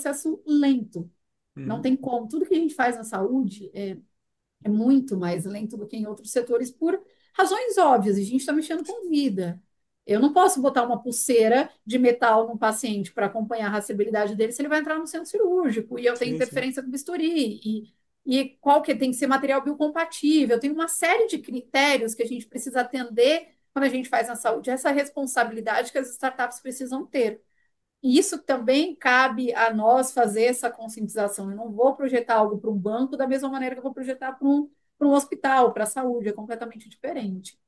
processo lento. Não Uhum. tem como. Tudo que a gente faz na saúde é muito mais lento do que em outros setores por razões óbvias. A gente está mexendo com vida. Eu não posso botar uma pulseira de metal num paciente para acompanhar a rastreabilidade dele se ele vai entrar no centro cirúrgico e eu tenho Sim, sim. interferência com bisturi e qual que tem que ser material biocompatível. Tem uma série de critérios que a gente precisa atender quando a gente faz na saúde. Essa responsabilidade que as startups precisam ter. E isso também cabe a nós fazer essa conscientização. Eu não vou projetar algo para um banco da mesma maneira que eu vou projetar para um hospital, para a saúde, é completamente diferente.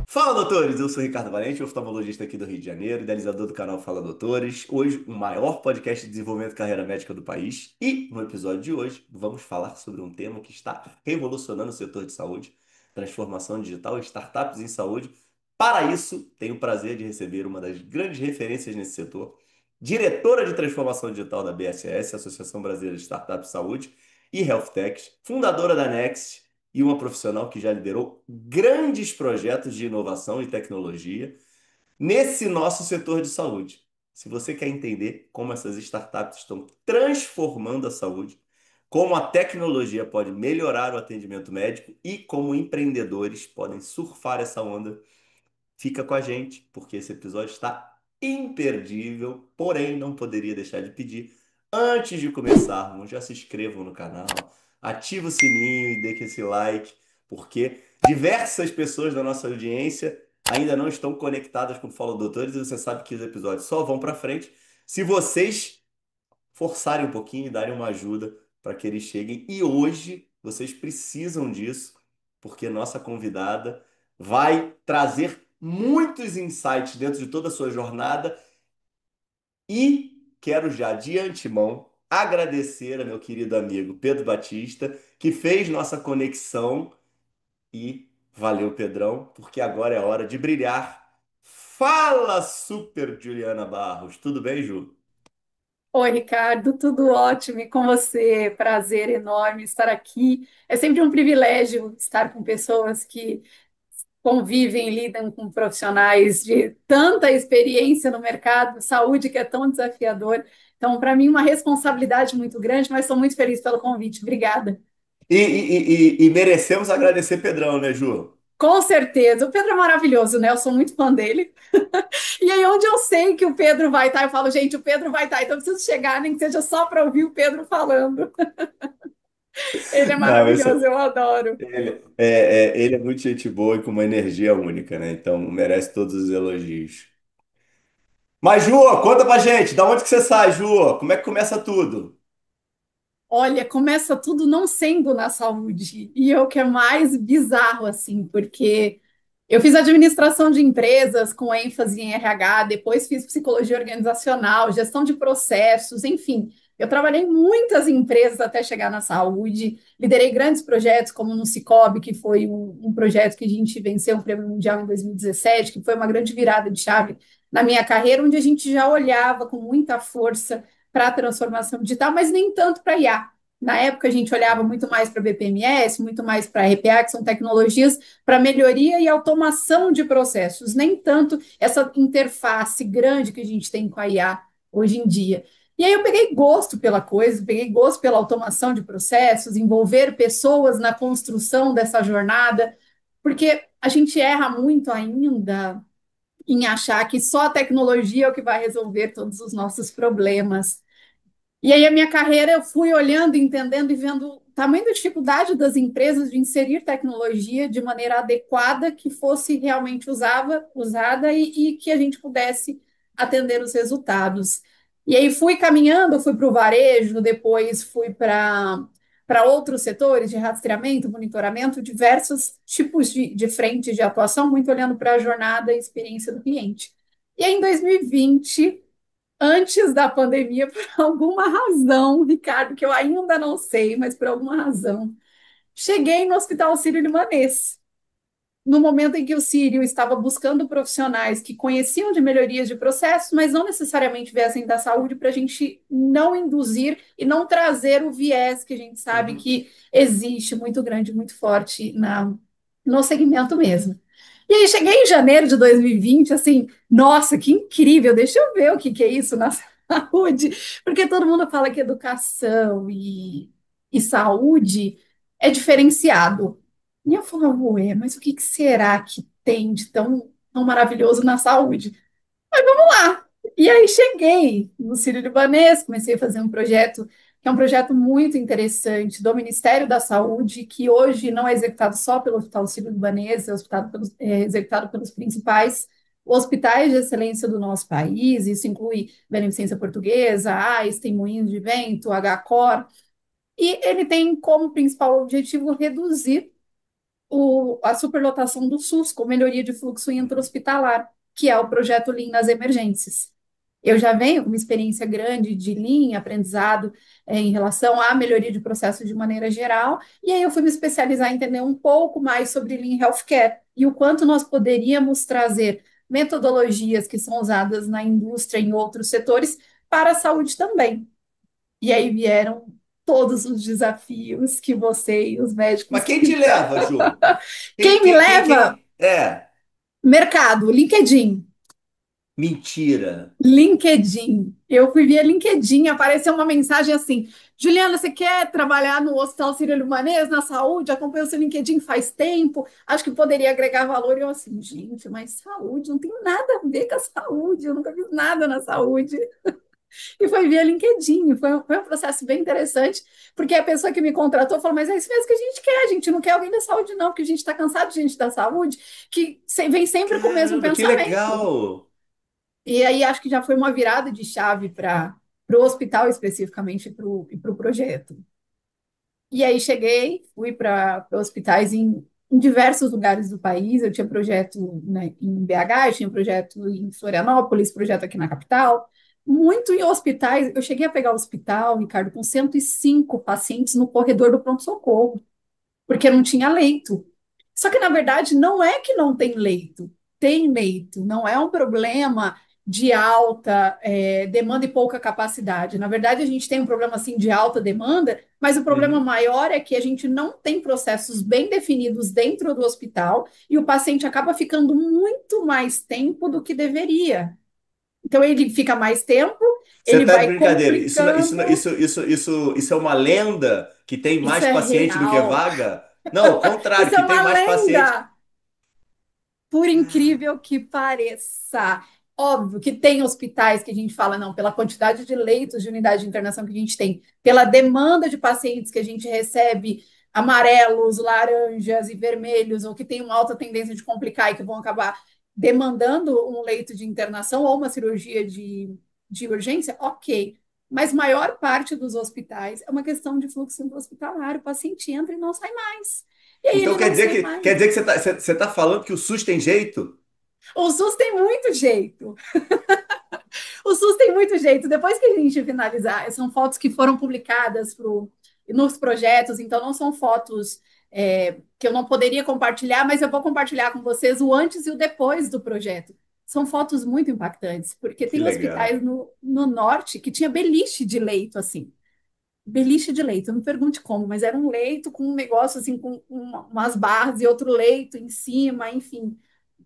Fala, doutores! Eu sou Ricardo Valente, oftalmologista aqui do Rio de Janeiro, idealizador do canal Fala Doutores. Hoje, o maior podcast de desenvolvimento de carreira médica do país. E, no episódio de hoje, vamos falar sobre um tema que está revolucionando o setor de saúde, transformação digital e startups em saúde. Para isso, tenho o prazer de receber uma das grandes referências nesse setor, diretora de transformação digital da BSS, Associação Brasileira de Startups de Saúde e Health Techs, fundadora da Next, e uma profissional que já liderou grandes projetos de inovação e tecnologia nesse nosso setor de saúde. Se você quer entender como essas startups estão transformando a saúde, como a tecnologia pode melhorar o atendimento médico e como empreendedores podem surfar essa onda, fica com a gente, porque esse episódio está imperdível, porém não poderia deixar de pedir, antes de começarmos, já se inscrevam no canal, ativa o sininho e deixe esse like, porque diversas pessoas da nossa audiência ainda não estão conectadas com o Fala Doutores e você sabe que os episódios só vão para frente se vocês forçarem um pouquinho e darem uma ajuda para que eles cheguem. E hoje vocês precisam disso, porque nossa convidada vai trazer muitos insights dentro de toda a sua jornada e quero já de antemão agradecer a meu querido amigo Pedro Batista, que fez nossa conexão e valeu, Pedrão, porque agora é hora de brilhar. Fala, Super Juliana Barros. Tudo bem, Ju? Oi, Ricardo, tudo ótimo e com você? Prazer enorme estar aqui. É sempre um privilégio estar com pessoas que convivem, lidam com profissionais de tanta experiência no mercado de saúde que é tão desafiador. Então, para mim, uma responsabilidade muito grande, mas estou muito feliz pelo convite. Obrigada. E merecemos agradecer Pedrão, né, Ju? Com certeza. O Pedro é maravilhoso, né? Eu sou muito fã dele. E aí, onde eu sei que o Pedro vai estar, eu falo, gente, o Pedro vai estar, então eu preciso chegar, nem que seja só para ouvir o Pedro falando. Ele é Não, esse, maravilhoso, eu adoro. ele é muito gente boa e com uma energia única, né? Então merece todos os elogios. Mas, Ju, conta pra gente, da onde que você sai, Ju? Como é que começa tudo? Olha, começa tudo não sendo na saúde. E é o que é mais bizarro, assim, porque eu fiz administração de empresas com ênfase em RH, depois fiz psicologia organizacional, gestão de processos, enfim. Eu trabalhei em muitas empresas até chegar na saúde, liderei grandes projetos, como no Cicobi, que foi um projeto que a gente venceu um prêmio mundial em 2017, que foi uma grande virada de chave na minha carreira, onde a gente já olhava com muita força para a transformação digital, mas nem tanto para IA. Na época, a gente olhava muito mais para BPMS, muito mais para RPA, que são tecnologias para melhoria e automação de processos, nem tanto essa interface grande que a gente tem com a IA hoje em dia. E aí eu peguei gosto pela coisa, peguei gosto pela automação de processos, envolver pessoas na construção dessa jornada, porque a gente erra muito ainda em achar que só a tecnologia é o que vai resolver todos os nossos problemas. E aí a minha carreira eu fui olhando, entendendo e vendo o tamanho da dificuldade das empresas de inserir tecnologia de maneira adequada que fosse realmente usada e que a gente pudesse atender os resultados. E aí fui caminhando, fui para o varejo, depois fui para outros setores de rastreamento, monitoramento, diversos tipos de frentes de atuação, muito olhando para a jornada e experiência do cliente. E aí, em 2020, antes da pandemia, por alguma razão, Ricardo, que eu ainda não sei, mas por alguma razão, cheguei no Hospital Sírio-Libanês. no momento em que o Sírio estava buscando profissionais que conheciam de melhorias de processos, mas não necessariamente viessem da saúde, para a gente não induzir e não trazer o viés que a gente sabe Uhum. que existe muito grande, muito forte no segmento mesmo. E aí cheguei em janeiro de 2020, assim, nossa, que incrível, deixa eu ver o que é isso na saúde, porque todo mundo fala que educação e saúde é diferenciado. E eu falava, ué, mas o que será que tem de tão maravilhoso na saúde? Lá. E aí cheguei no Sírio-Libanês, comecei a fazer um projeto que é um projeto muito interessante do Ministério da Saúde, que hoje não é executado só pelo Hospital Sírio-Libanês, é executado pelos principais hospitais de excelência do nosso país. Isso inclui Beneficência Portuguesa, Einstein, Moinhos de Vento, HCOR, e ele tem como principal objetivo reduzir a superlotação do SUS com melhoria de fluxo intra-hospitalar, que é o projeto Lean nas emergências. Eu já venho com uma experiência grande de Lean, aprendizado em relação à melhoria de processos de maneira geral, e aí eu fui me especializar em entender um pouco mais sobre Lean Healthcare e o quanto nós poderíamos trazer metodologias que são usadas na indústria e em outros setores para a saúde também. E aí vieram todos os desafios que você e os médicos Mas quem têm. te leva, Ju? Quem me leva? É, Mercado, LinkedIn. mentira. LinkedIn. Eu fui via LinkedIn, apareceu uma mensagem assim: Juliana, você quer trabalhar no Hospital Sírio-Libanês, na saúde? Acompanho o seu LinkedIn faz tempo, acho que poderia agregar valor. E eu assim, gente, mas saúde, não tem nada a ver com a saúde, eu nunca fiz nada na saúde. E foi via LinkedIn, foi um processo bem interessante, porque a pessoa que me contratou falou, mas é isso mesmo que a gente não quer alguém da saúde não, porque a gente está cansado de gente da saúde, que vem sempre com o mesmo Caramba, que pensamento. legal. E aí acho que já foi uma virada de chave para o hospital especificamente e para o projeto. E aí cheguei, fui para hospitais em diversos lugares do país. Eu tinha projeto, né, em BH, eu tinha projeto em Florianópolis, projeto aqui na capital. Muito em hospitais. Eu cheguei a pegar o hospital, Ricardo, com 105 pacientes no corredor do pronto-socorro porque não tinha leito. Só que, na verdade, não é que não tem leito, não é um problema de alta demanda e pouca capacidade. Na verdade, a gente tem um problema assim de alta demanda, mas o problema Uhum. maior é que a gente não tem processos bem definidos dentro do hospital e o paciente acaba ficando muito mais tempo do que deveria. Então, ele fica mais tempo, Você ele tá de vai brincadeira. complicando. Isso é uma lenda que tem Isso mais é paciente do que real. vaga? Não, ao contrário, Isso é que tem uma mais paciente. lenda. Por incrível que pareça. Óbvio que tem hospitais que a gente fala, não, pela quantidade de leitos de unidade de internação que a gente tem, pela demanda de pacientes que a gente recebe, amarelos, laranjas e vermelhos, ou que tem uma alta tendência de complicar e que vão acabar demandando um leito de internação ou uma cirurgia de urgência, ok. Mas maior parte dos hospitais é uma questão de fluxo hospitalar. O paciente entra e não sai mais. E aí Então ele não sai quer mais. dizer que você tá falando que o SUS tem jeito? O SUS tem muito jeito. O SUS tem muito jeito. Depois que a gente finalizar, são fotos que foram publicadas nos projetos, então não são fotos que eu não poderia compartilhar, mas eu vou compartilhar com vocês o antes e o depois do projeto. São fotos muito impactantes, porque Que tem legal. hospitais no norte que tinha beliche de leito, assim. Beliche de leito, não me pergunte como, mas era um leito com um negócio assim, com umas barras e outro leito em cima, enfim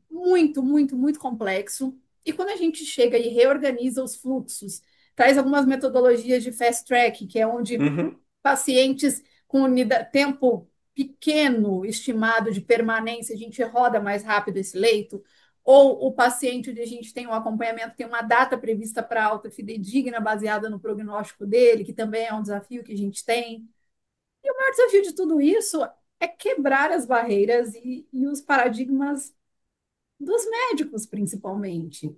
muito, muito, muito complexo. E quando a gente chega e reorganiza os fluxos, traz algumas metodologias de fast track, que é onde Uhum. pacientes com tempo pequeno estimado de permanência, a gente roda mais rápido esse leito, ou o paciente onde a gente tem um acompanhamento, tem uma data prevista para alta fidedigna, baseada no prognóstico dele, que também é um desafio que a gente tem. E o maior desafio de tudo isso é quebrar as barreiras e os paradigmas dos médicos, principalmente,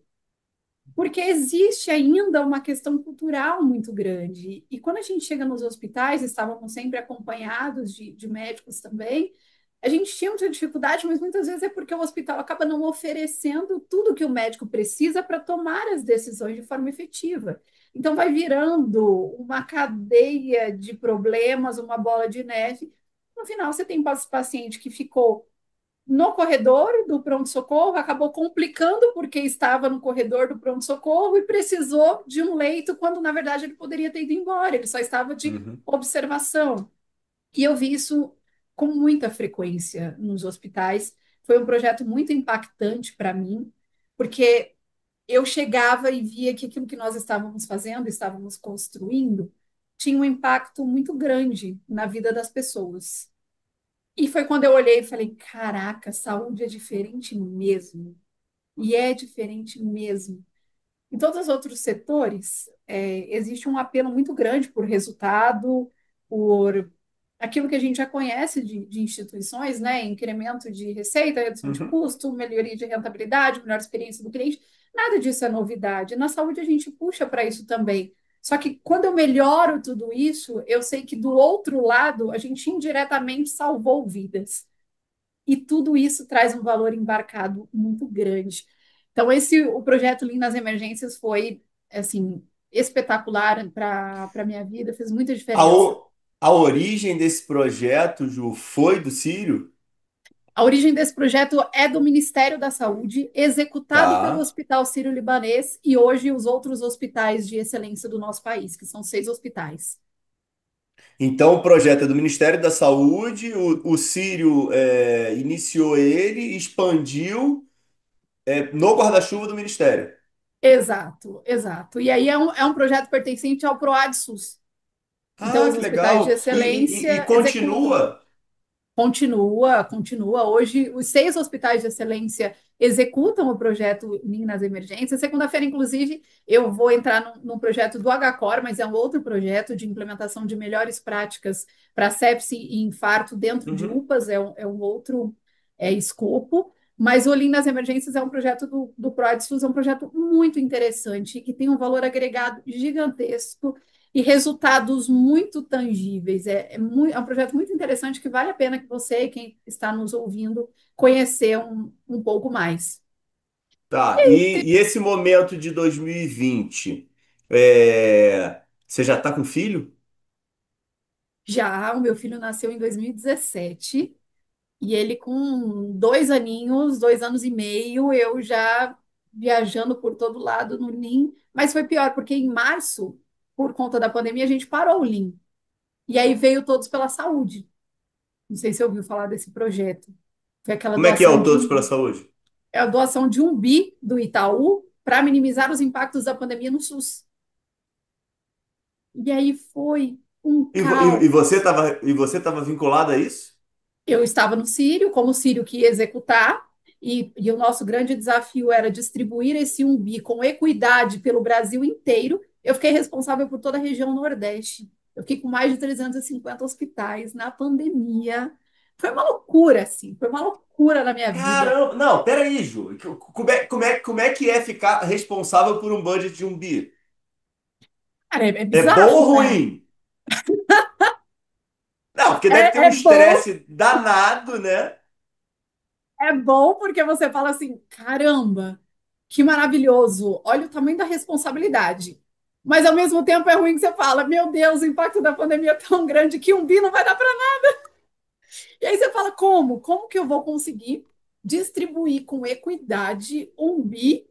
porque existe ainda uma questão cultural muito grande. E quando a gente chega nos hospitais, estávamos sempre acompanhados de médicos também, a gente tinha muita dificuldade, mas muitas vezes é porque o hospital acaba não oferecendo tudo que o médico precisa para tomar as decisões de forma efetiva. Então, vai virando uma cadeia de problemas, uma bola de neve. No final, você tem paciente que ficou no corredor do pronto-socorro, acabou complicando porque estava no corredor do pronto-socorro e precisou de um leito, quando na verdade ele poderia ter ido embora, ele só estava de Uhum. observação. E eu vi isso com muita frequência nos hospitais. Foi um projeto muito impactante para mim, porque eu chegava e via que aquilo que nós estávamos fazendo, estávamos construindo, tinha um impacto muito grande na vida das pessoas. E foi quando eu olhei e falei: caraca, saúde é diferente mesmo. E é diferente mesmo. Em todos os outros setores, existe um apelo muito grande por resultado, por aquilo que a gente já conhece de instituições, né? Incremento de receita, redução de Uhum. custo, melhoria de rentabilidade, melhor experiência do cliente. Nada disso é novidade. Na saúde, a gente puxa para isso também. Só que quando eu melhoro tudo isso, eu sei que do outro lado, a gente indiretamente salvou vidas. E tudo isso traz um valor embarcado muito grande. Então, o projeto Lean nas Emergências foi, assim, espetacular para a minha vida, fez muita A, diferença. a origem desse projeto, Ju, foi do Sírio? A origem desse projeto é do Ministério da Saúde, executado pelo Tá. Hospital Sírio-Libanês e hoje os outros hospitais de excelência do nosso país, que são 6 hospitais. Então, o projeto é do Ministério da Saúde, o Sírio iniciou ele, expandiu no guarda-chuva do Ministério. Exato, exato. E aí é um projeto pertencente ao PROAD-SUS. Então, Ah, os que hospitais de legal. E excelência executam. continua? Continua, continua. Hoje, os 6 hospitais de excelência executam o projeto Lean nas Emergências. Segunda-feira, inclusive, eu vou entrar num projeto do HCOR, mas é um outro projeto de implementação de melhores práticas para sepse e infarto dentro de Uhum. UPAs, é um outro escopo. Mas o Lean nas Emergências é um projeto do ProAdSUS, é um projeto muito interessante, que tem um valor agregado gigantesco e resultados muito tangíveis. É um projeto muito interessante que vale a pena que você e quem está nos ouvindo conhecer um pouco mais. Tá. E esse momento de 2020, você já está com filho? Já o meu filho nasceu em 2017 e ele com 2 aninhos, 2 anos e meio, eu já viajando por todo lado no Lean, mas foi pior porque em março, por conta da pandemia, a gente parou o Lean. E aí veio Todos pela Saúde. Não sei se você ouviu falar desse projeto. Foi aquela Como é que é doação o de Todos um pela Saúde? é a doação de 1 bi do Itaú para minimizar os impactos da pandemia no SUS. E aí foi um E caos. você estava vinculado a isso? Eu estava no Sírio, como o Sírio que ia executar, e o nosso grande desafio era distribuir esse 1 bi com equidade pelo Brasil inteiro. Eu fiquei responsável por toda a região Nordeste. Eu fiquei com mais de 350 hospitais na pandemia. Foi uma loucura, assim, foi uma loucura na minha vida. Caramba, não, peraí, Ju. Como é que é ficar responsável por um budget de 1 bi? Cara, é É bom ou bizarro, né? ruim? Não, porque deve ter um É bom. estresse danado, né? É bom porque você fala assim: caramba, que maravilhoso, olha o tamanho da responsabilidade. Mas ao mesmo tempo é ruim que você fala: meu Deus, o impacto da pandemia é tão grande que 1 bi não vai dar para. E aí você fala: como? Como que eu vou conseguir distribuir com equidade 1 bi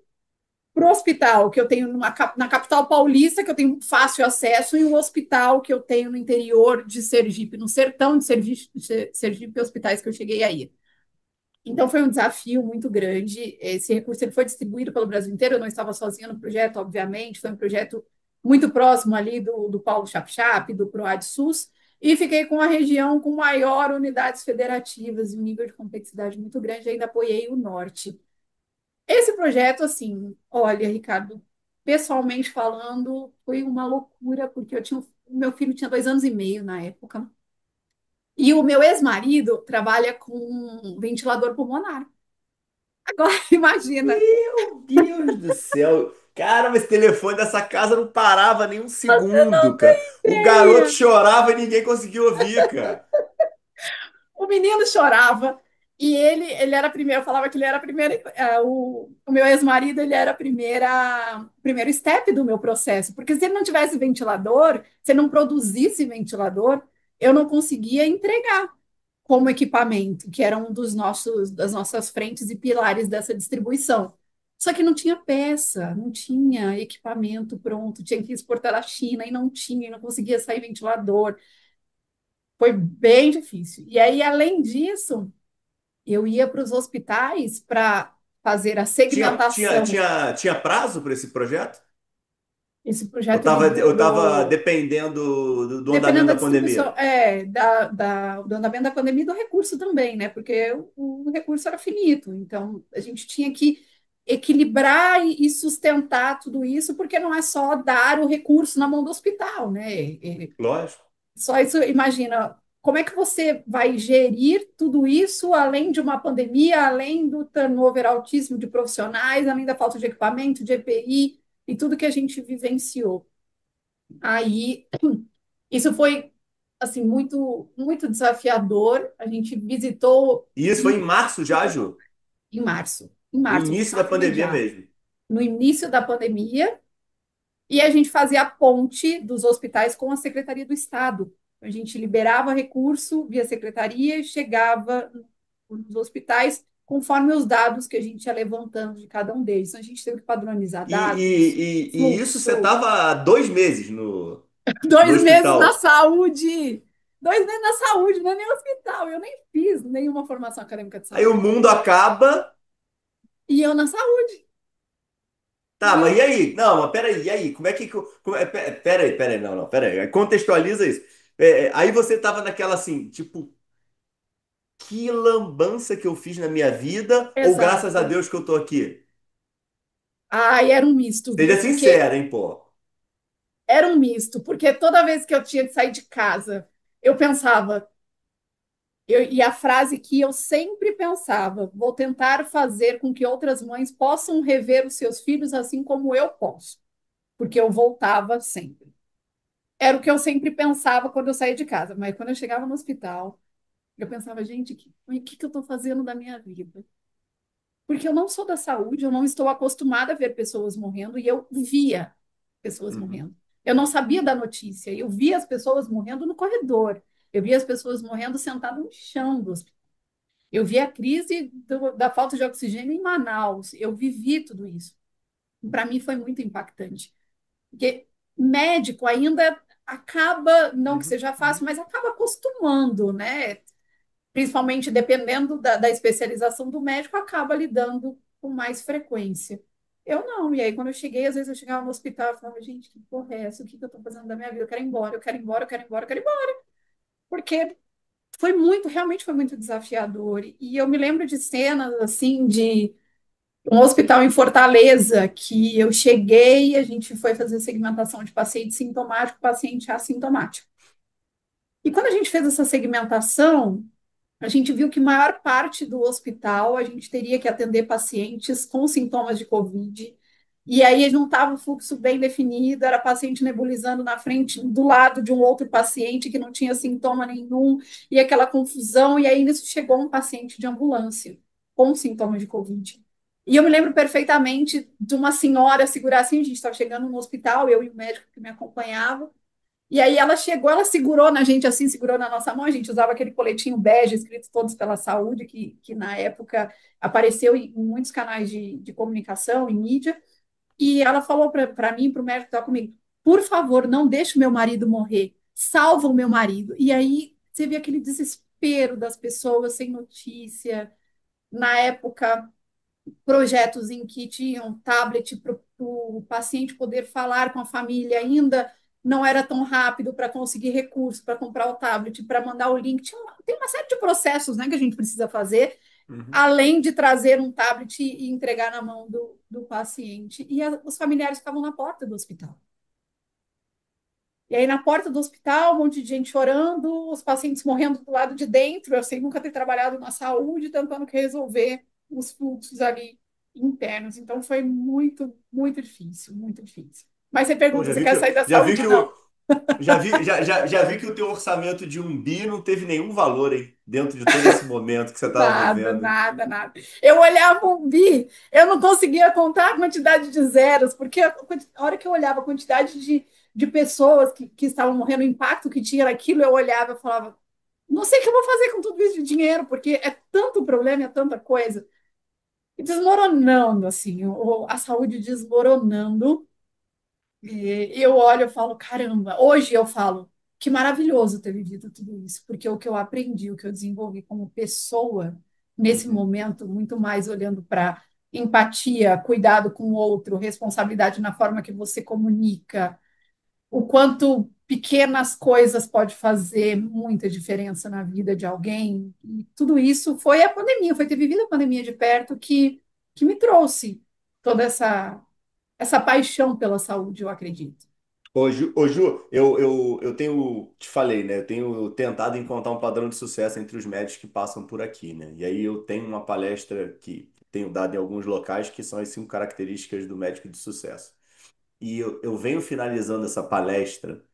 para o hospital que eu tenho na capital paulista, que eu tenho fácil acesso, e o hospital que eu tenho no interior de Sergipe, no sertão de Sergipe, hospitais que eu cheguei aí. Então foi um desafio muito grande. Esse recurso ele foi distribuído pelo Brasil inteiro. Eu não estava sozinha no projeto, obviamente. Foi um projeto muito próximo ali do Paulo Chapchap, do PROAD SUS, e fiquei com a região com maior unidades federativas e um nível de complexidade muito grande. Ainda apoiei o Norte. Esse projeto, assim, olha, Ricardo, pessoalmente falando, foi uma loucura, porque o meu filho tinha 2 anos e meio na época. E o meu ex-marido trabalha com ventilador pulmonar. Agora, imagina, Meu Deus do céu. Cara, mas esse telefone dessa casa não parava nem um você segundo, não cara. tem O garoto ideia. chorava e ninguém conseguia ouvir, cara. O menino chorava e ele era a primeira, eu falava que ele era a primeira, o meu ex-marido, ele era o primeiro step do meu processo, porque se ele não tivesse ventilador, se ele não produzisse ventilador, eu não conseguia entregar. como equipamento, que era um das nossas frentes e pilares dessa distribuição. Só que não tinha peça, não tinha equipamento pronto, tinha que exportar da China e não tinha, e não conseguia sair ventilador. Foi bem difícil. E aí, além disso, eu ia para os hospitais para fazer a segmentação. Tinha prazo para esse projeto? Esse Ou projeto ele tava durou, dependendo do andamento dependendo da da distribuição, pandemia? do andamento da pandemia e do recurso também, né? Porque o recurso era finito, então a gente tinha que equilibrar e sustentar tudo isso, porque não é só dar o recurso na mão do hospital, né? Lógico. Só isso, imagina, como é que você vai gerir tudo isso, além de uma pandemia, além do turnover altíssimo de profissionais, além da falta de equipamento, de EPI e tudo que a gente vivenciou. Aí, isso foi assim muito desafiador. A gente visitou E isso foi em março já, Ju? em No março, de início da fato pandemia imediato, mesmo. no início da pandemia. E a gente fazia a ponte dos hospitais com a Secretaria do Estado. A gente liberava recurso via secretaria e chegava nos hospitais conforme os dados que a gente ia levantando de cada um deles. Então, a gente teve que padronizar E, dados, e isso você fluxo. estava há 2 meses no 2 meses na hospital. saúde! 2 meses na saúde, não é nem hospital. Eu nem fiz nenhuma formação acadêmica de Aí o saúde. mundo acaba. E eu na saúde. Tá, E mas eu, e aí? Não, mas peraí, e aí? Como é que. Peraí, não, não, peraí. Contextualiza isso. Aí você tava naquela assim, tipo, que lambança que eu fiz na minha vida, ou graças a exato. Deus que eu tô aqui? Ai, era um misto, Seja viu? Porque sincera, hein, pô. era um misto, porque toda vez que eu tinha que sair de casa, eu pensava, e a frase que eu sempre pensava, vou tentar fazer com que outras mães possam rever os seus filhos assim como eu posso, porque eu voltava sempre. Era o que eu sempre pensava quando eu saía de casa, mas quando eu chegava no hospital, eu pensava, gente, o que eu estou fazendo da minha vida? Porque eu não sou da saúde, eu não estou acostumada a ver pessoas morrendo e eu via pessoas Uhum. morrendo. Eu não sabia da notícia, eu via as pessoas morrendo no corredor, eu via as pessoas morrendo sentadas no chão do hospital. Eu vi a crise da falta de oxigênio em Manaus, eu vivi tudo isso. Para mim foi muito impactante, porque médico ainda acaba, não que Uhum. seja Uhum. fácil, mas acaba acostumando, né? Principalmente dependendo da especialização do médico, acaba lidando com mais frequência. Eu não, e aí quando eu cheguei, às vezes eu chegava no hospital e falava, gente, que porra é essa? O que eu estou fazendo da minha vida? Eu quero ir embora, eu quero ir embora, eu quero ir embora, eu quero ir embora. Porque realmente foi muito desafiador. E eu me lembro de cenas, assim, de um hospital em Fortaleza, que eu cheguei, a gente foi fazer segmentação de paciente sintomático, paciente assintomático. E quando a gente fez essa segmentação, a gente viu que maior parte do hospital a gente teria que atender pacientes com sintomas de Covid. E aí não estava o fluxo bem definido, era paciente nebulizando na frente, do lado de um outro paciente que não tinha sintoma nenhum, e aquela confusão. E aí nisso chegou um paciente de ambulância com sintomas de Covid. E eu me lembro perfeitamente de uma senhora segurar assim, a gente estava chegando no hospital, eu e o médico que me acompanhava, e aí ela chegou, ela segurou na gente assim, segurou na nossa mão, a gente usava aquele coletinho bege escrito Todos pela Saúde, que na época apareceu em muitos canais de comunicação, em mídia, e ela falou para mim, para o médico que estava comigo, por favor, não deixe o meu marido morrer, salva o meu marido. E aí você vê aquele desespero das pessoas sem notícia. Na época, projetos em que tinham tablet para o paciente poder falar com a família ainda não era tão rápido para conseguir recurso, para comprar o tablet, para mandar o link. Tem uma série de processos, né, que a gente precisa fazer, Uhum. além de trazer um tablet e entregar na mão do paciente. E os familiares ficavam na porta do hospital. E aí, na porta do hospital, um monte de gente chorando, os pacientes morrendo do lado de dentro. Eu sei nunca ter trabalhado na saúde, tentando resolver os fluxos ali internos. Então, foi muito difícil, muito difícil. Mas você Pô, pergunta, você quer sair da saúde? Não. já vi que o teu orçamento de 1 bi não teve nenhum valor, hein, dentro de todo esse momento que você estava Nada, vivendo. nada, nada. Eu olhava um bi, eu não conseguia contar a quantidade de zeros, porque a hora que eu olhava a quantidade de pessoas que estavam morrendo, o impacto que tinha naquilo, eu olhava e falava, não sei o que eu vou fazer com tudo isso de dinheiro, porque é tanto problema, é tanta coisa. E desmoronando, assim, a saúde desmoronando. E eu olho e falo, caramba, hoje eu falo, que maravilhoso ter vivido tudo isso, porque o que eu aprendi, o que eu desenvolvi como pessoa nesse Uhum. momento, muito mais olhando para empatia, cuidado com o outro, responsabilidade na forma que você comunica, o quanto pequenas coisas pode fazer muita diferença na vida de alguém. E tudo isso foi a pandemia, foi ter vivido a pandemia de perto que me trouxe toda essa paixão pela saúde, eu acredito. Ô, Ju, eu tenho, te falei, né? Eu tenho tentado encontrar um padrão de sucesso entre os médicos que passam por aqui, né? E aí eu tenho uma palestra que tenho dado em alguns locais que são as 5 características do médico de sucesso. E eu venho finalizando essa palestra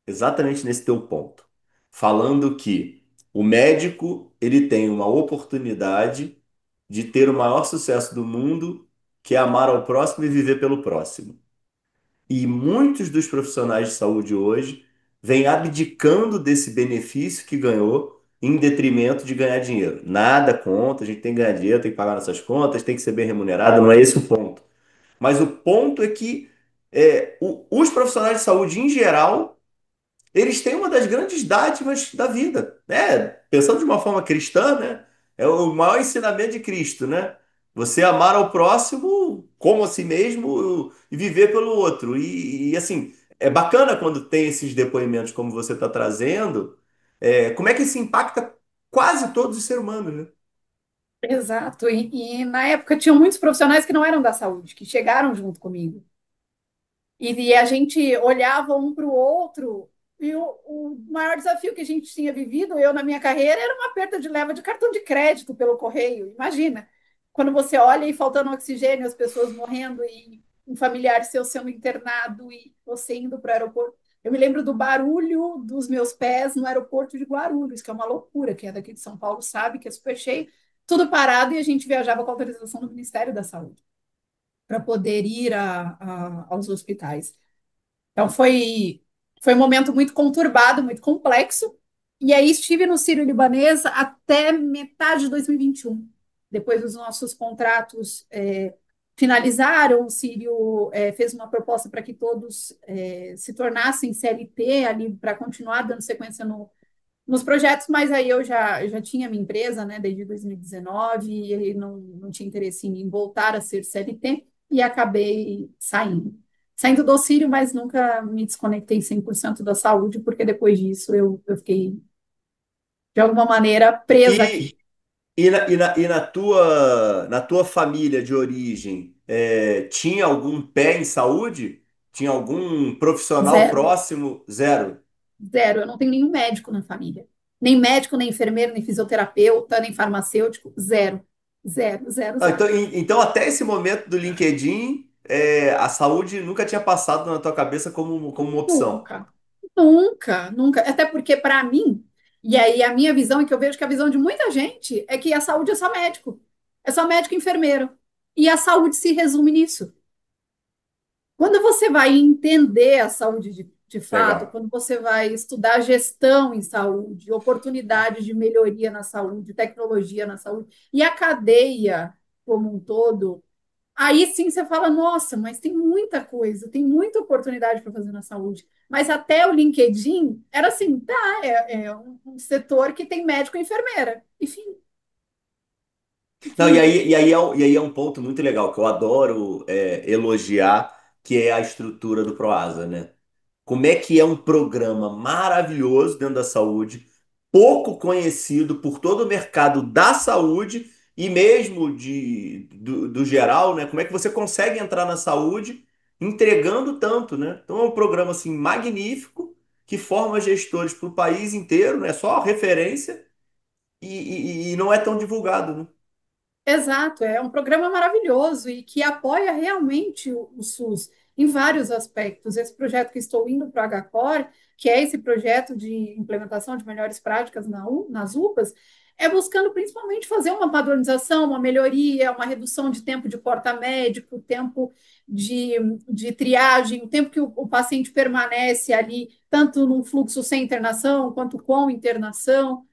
exatamente nesse teu ponto, falando que o médico ele tem uma oportunidade de ter o maior sucesso do mundo, que é amar ao próximo e viver pelo próximo. E muitos dos profissionais de saúde hoje vêm abdicando desse benefício que ganhou em detrimento de ganhar dinheiro. Nada contra, a gente tem que ganhar dinheiro, tem que pagar nossas contas, tem que ser bem remunerado, não é esse o ponto. Mas o ponto é que os profissionais de saúde em geral eles têm uma das grandes dádivas da vida, né? Pensando de uma forma cristã, né? É o maior ensinamento de Cristo, né? Você amar ao próximo como a si mesmo e viver pelo outro. Assim, é bacana quando tem esses depoimentos como você está trazendo. Como é que isso impacta quase todos os seres humanos, né? Exato. E na época tinham muitos profissionais que não eram da saúde, que chegaram junto comigo. E a gente olhava um para o outro, e o maior desafio que a gente tinha vivido, eu na minha carreira, era uma perda de leva de cartão de crédito pelo correio. Imagina, quando você olha e faltando oxigênio, as pessoas morrendo, e um familiar seu sendo internado, e você indo para o aeroporto. Eu me lembro do barulho dos meus pés no aeroporto de Guarulhos, que é uma loucura, que é daqui de São Paulo, sabe, que é super cheio, tudo parado, e a gente viajava com autorização do Ministério da Saúde para poder ir aos hospitais. Então foi um momento muito conturbado, muito complexo. E aí estive no Sírio-Libanês até metade de 2021. Depois os nossos contratos finalizaram, o Sírio fez uma proposta para que todos se tornassem CLT ali para continuar dando sequência nos projetos, mas aí eu já tinha minha empresa, né, desde 2019, e não tinha interesse em voltar a ser CLT, e acabei saindo. Saindo do Sírio, mas nunca me desconectei 100% da saúde, porque depois disso eu fiquei, de alguma maneira, presa aqui. E, na tua família de origem, tinha algum pé em saúde? Tinha algum profissional Zero, próximo? Zero. zero. Eu não tenho nenhum médico na família. Nem médico, nem enfermeiro, nem fisioterapeuta, nem farmacêutico. Zero. Zero, zero, Ah, zero. então, até esse momento do LinkedIn, a saúde nunca tinha passado na tua cabeça como uma opção. Nunca, nunca, nunca. Até porque, para mim, e aí a minha visão, e que eu vejo que a visão de muita gente, é que a saúde é só médico e enfermeiro. E a saúde se resume nisso. Quando você vai entender a saúde de fato, Legal. quando você vai estudar gestão em saúde, oportunidades de melhoria na saúde, tecnologia na saúde, e a cadeia como um todo, aí sim você fala, nossa, mas tem muita coisa, tem muita oportunidade para fazer na saúde. Mas até o LinkedIn era assim, tá, é um setor que tem médico e enfermeira. Enfim, Não, e enfim. aí, e aí, é, um- e aí é um ponto muito legal, que eu adoro elogiar, que é a estrutura do Proasa, né? Como é que é um programa maravilhoso dentro da saúde, pouco conhecido por todo o mercado da saúde e mesmo do geral, né? Como é que você consegue entrar na saúde entregando tanto, né? Então é um programa assim magnífico que forma gestores para o país inteiro, né? Só referência e não é tão divulgado, né? Exato, é um programa maravilhoso e que apoia realmente o SUS em vários aspectos. Esse projeto que estou indo para o HCOR, que é esse projeto de implementação de melhores práticas nas UPAs, é buscando principalmente fazer uma padronização, uma melhoria, uma redução de tempo de porta médico, tempo de, de triagem, o tempo que o paciente permanece ali, tanto no fluxo sem internação quanto com internação.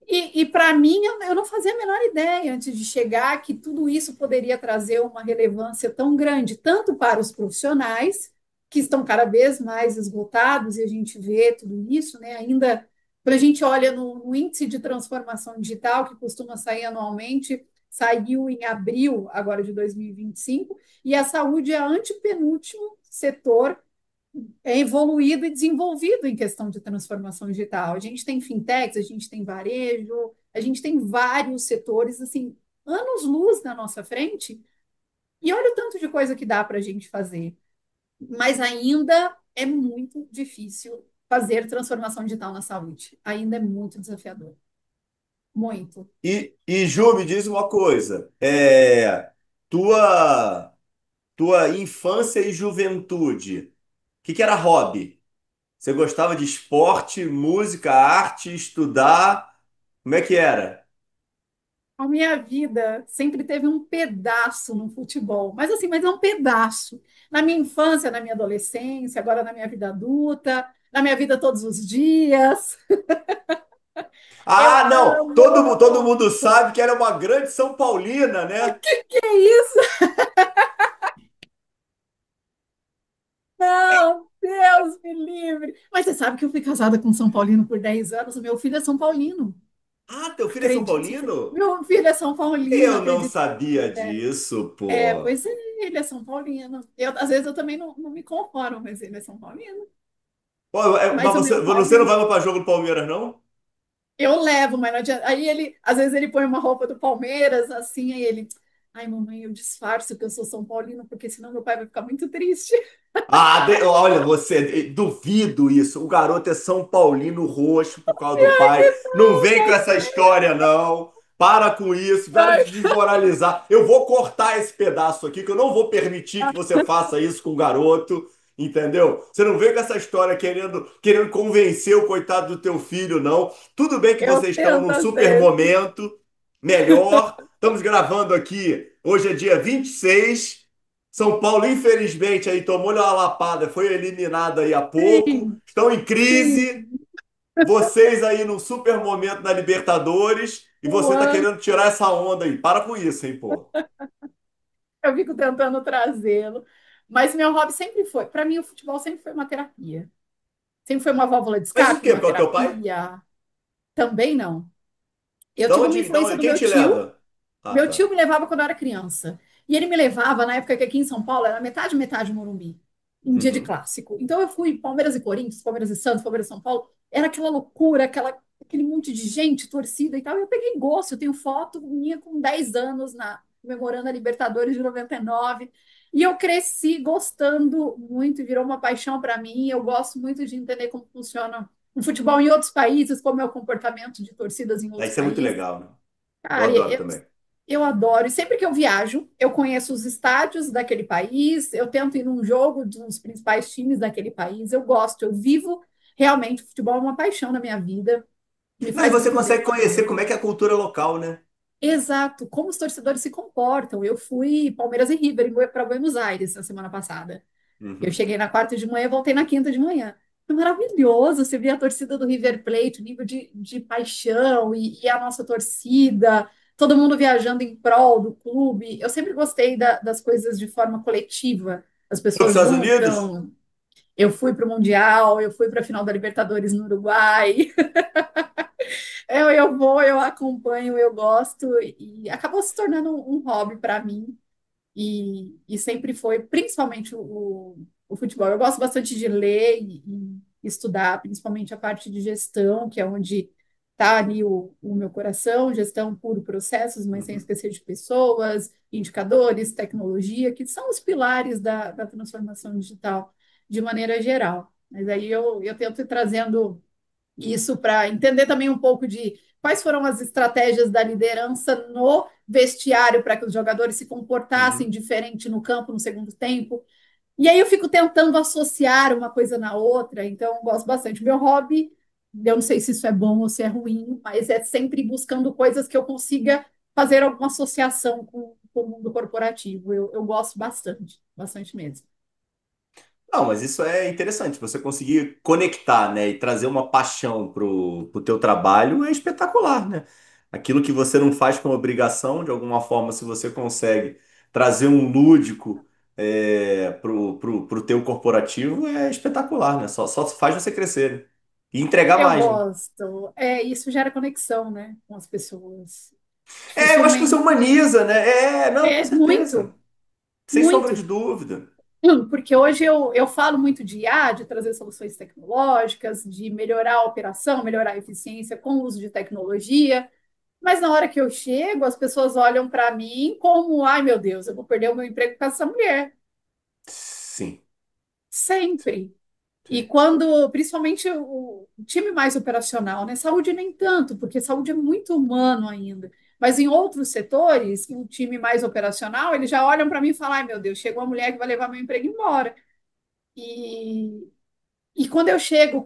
E para mim, eu não fazia a menor ideia antes de chegar que tudo isso poderia trazer uma relevância tão grande, tanto para os profissionais, que estão cada vez mais esgotados, e a gente vê tudo isso, né? Ainda, quando a gente olha no índice de transformação digital, que costuma sair anualmente, saiu em abril agora de 2025, e a saúde é a antepenúltimo setor evoluído e desenvolvido em questão de transformação digital. A gente tem fintechs, a gente tem varejo, a gente tem vários setores, assim, anos-luz na nossa frente, e olha o tanto de coisa que dá para a gente fazer. Mas ainda é muito difícil fazer transformação digital na saúde. Ainda é muito desafiador. Muito. E Ju, me diz uma coisa. Tua infância e juventude, que era hobby? Você gostava de esporte, música, arte, estudar? Como é que era? A minha vida sempre teve um pedaço no futebol, mas assim, mas é um pedaço. Na minha infância, na minha adolescência, agora na minha vida adulta, na minha vida todos os dias. Eu Ah, não! Todo amo! mundo sabe que era uma grande São Paulina, né? Que é isso? Não, Deus me livre! Mas você sabe que eu fui casada com um São Paulino por 10 anos, o meu filho é São Paulino. Ah, teu filho é São Acredite, Paulino? meu filho é São Paulino, Eu não acredite se sabia quiser. disso, É, pô. pois é, ele é São Paulino. Às vezes eu também não me conformo, mas ele é São Paulino. Pô, Mas mas o você, meu você não hobby, vai pra jogo do Palmeiras, não? eu levo, mas não adianta. Aí ele, às vezes ele põe uma roupa do Palmeiras, assim, aí ele, ai, mamãe, eu disfarço que eu sou São Paulino, porque senão meu pai vai ficar muito triste. Ah, olha, você, duvido isso. O garoto é São Paulino roxo por causa do pai. Não vem com essa história, não. Para com isso, para Ai, de desmoralizar. Eu vou cortar esse pedaço aqui, que eu não vou permitir que você faça isso com o garoto, entendeu? Você não vem com essa história querendo convencer o coitado do teu filho, não. Tudo bem que eu vocês estão tento num às super vezes. momento, melhor. Estamos gravando aqui, hoje é dia 26. São Paulo, infelizmente, aí tomou-lhe uma lapada, foi eliminado aí há pouco. Sim, Estão em crise. sim. Vocês aí num super momento na Libertadores e O você tá ano, querendo tirar essa onda aí. Para com isso, hein, pô. eu fico tentando trazê-lo. Mas meu hobby sempre foi, para mim, o futebol sempre foi uma terapia. Sempre foi uma válvula de Mas o escape, quê? uma Porque é o teu pai? terapia. Também não. Eu Da tive uma onde, influência do quem meu te tio. leva? Ah, Meu tio tá. me levava quando eu era criança. E ele me levava na época que aqui em São Paulo era metade, metade Morumbi, em dia de Uhum. clássico. Então eu fui Palmeiras e Corinthians, Palmeiras e Santos, Palmeiras e São Paulo. Era aquela loucura, aquele monte de gente, torcida e tal. E eu peguei gosto. Eu tenho foto minha com 10 anos comemorando a Libertadores de 99. E eu cresci gostando muito e virou uma paixão para mim. Eu gosto muito de entender como funciona o futebol em outros países, como é o comportamento de torcidas em Ah, outros isso é muito países. legal, né? Eu Cara, adoro também. eu adoro. E sempre que eu viajo, eu conheço os estádios daquele país, eu tento ir num jogo dos principais times daquele país. Eu gosto, eu vivo realmente. O futebol é uma paixão na minha vida, me Não, e faz você muito consegue bem conhecer também. como é que é a cultura local, né? Exato, como os torcedores se comportam. Eu fui Palmeiras e River para Buenos Aires na semana passada. Eu Uhum. cheguei na quarta de manhã e voltei na quinta de manhã. Foi maravilhoso você ver a torcida do River Plate, o nível de paixão e a nossa torcida, todo mundo viajando em prol do clube. Eu sempre gostei das coisas de forma coletiva. As Foi para os pessoas Estados Unidos? juntam. Eu fui para o Mundial, eu fui para a final da Libertadores no Uruguai. Eu vou, eu acompanho, eu gosto e acabou se tornando um hobby para mim e sempre foi, principalmente o futebol. Eu gosto bastante de ler e estudar, principalmente a parte de gestão, que é onde está ali o meu coração, gestão puro processos, mas sem Uhum. esquecer de pessoas, indicadores, tecnologia, que são os pilares da transformação digital de maneira geral. Mas aí eu tento ir trazendo isso para entender também um pouco de quais foram as estratégias da liderança no vestiário para que os jogadores se comportassem Uhum. diferente no campo no segundo tempo. E aí eu fico tentando associar uma coisa na outra, então eu gosto bastante. Meu hobby, eu não sei se isso é bom ou se é ruim, mas é sempre buscando coisas que eu consiga fazer alguma associação com o mundo corporativo. Eu gosto bastante, bastante mesmo. Não, mas isso é interessante. Você conseguir conectar, né, e trazer uma paixão pro teu trabalho é espetacular, né? Aquilo que você não faz com obrigação, de alguma forma, se você consegue trazer um lúdico pro teu corporativo, é espetacular, né? Só faz você crescer, né? E entregar Eu mais, né? gosto. É, isso gera conexão, né, com as pessoas. É, eu acho que você Dificilmente. humaniza, né? É, não, com É certeza. muito, Sem sombra de muito. dúvida. Porque hoje eu falo muito de IA, de trazer soluções tecnológicas, de melhorar a operação, melhorar a eficiência com o uso de tecnologia. Mas na hora que eu chego, as pessoas olham para mim como, ai meu Deus, eu vou perder o meu emprego com essa mulher. Sim, Sempre. E sim. quando, principalmente o time mais operacional, né? Saúde nem tanto, porque saúde é muito humano ainda. Mas em outros setores, um time mais operacional, eles já olham para mim e falam: ai meu Deus, chegou uma mulher que vai levar meu emprego embora. E, e quando eu chego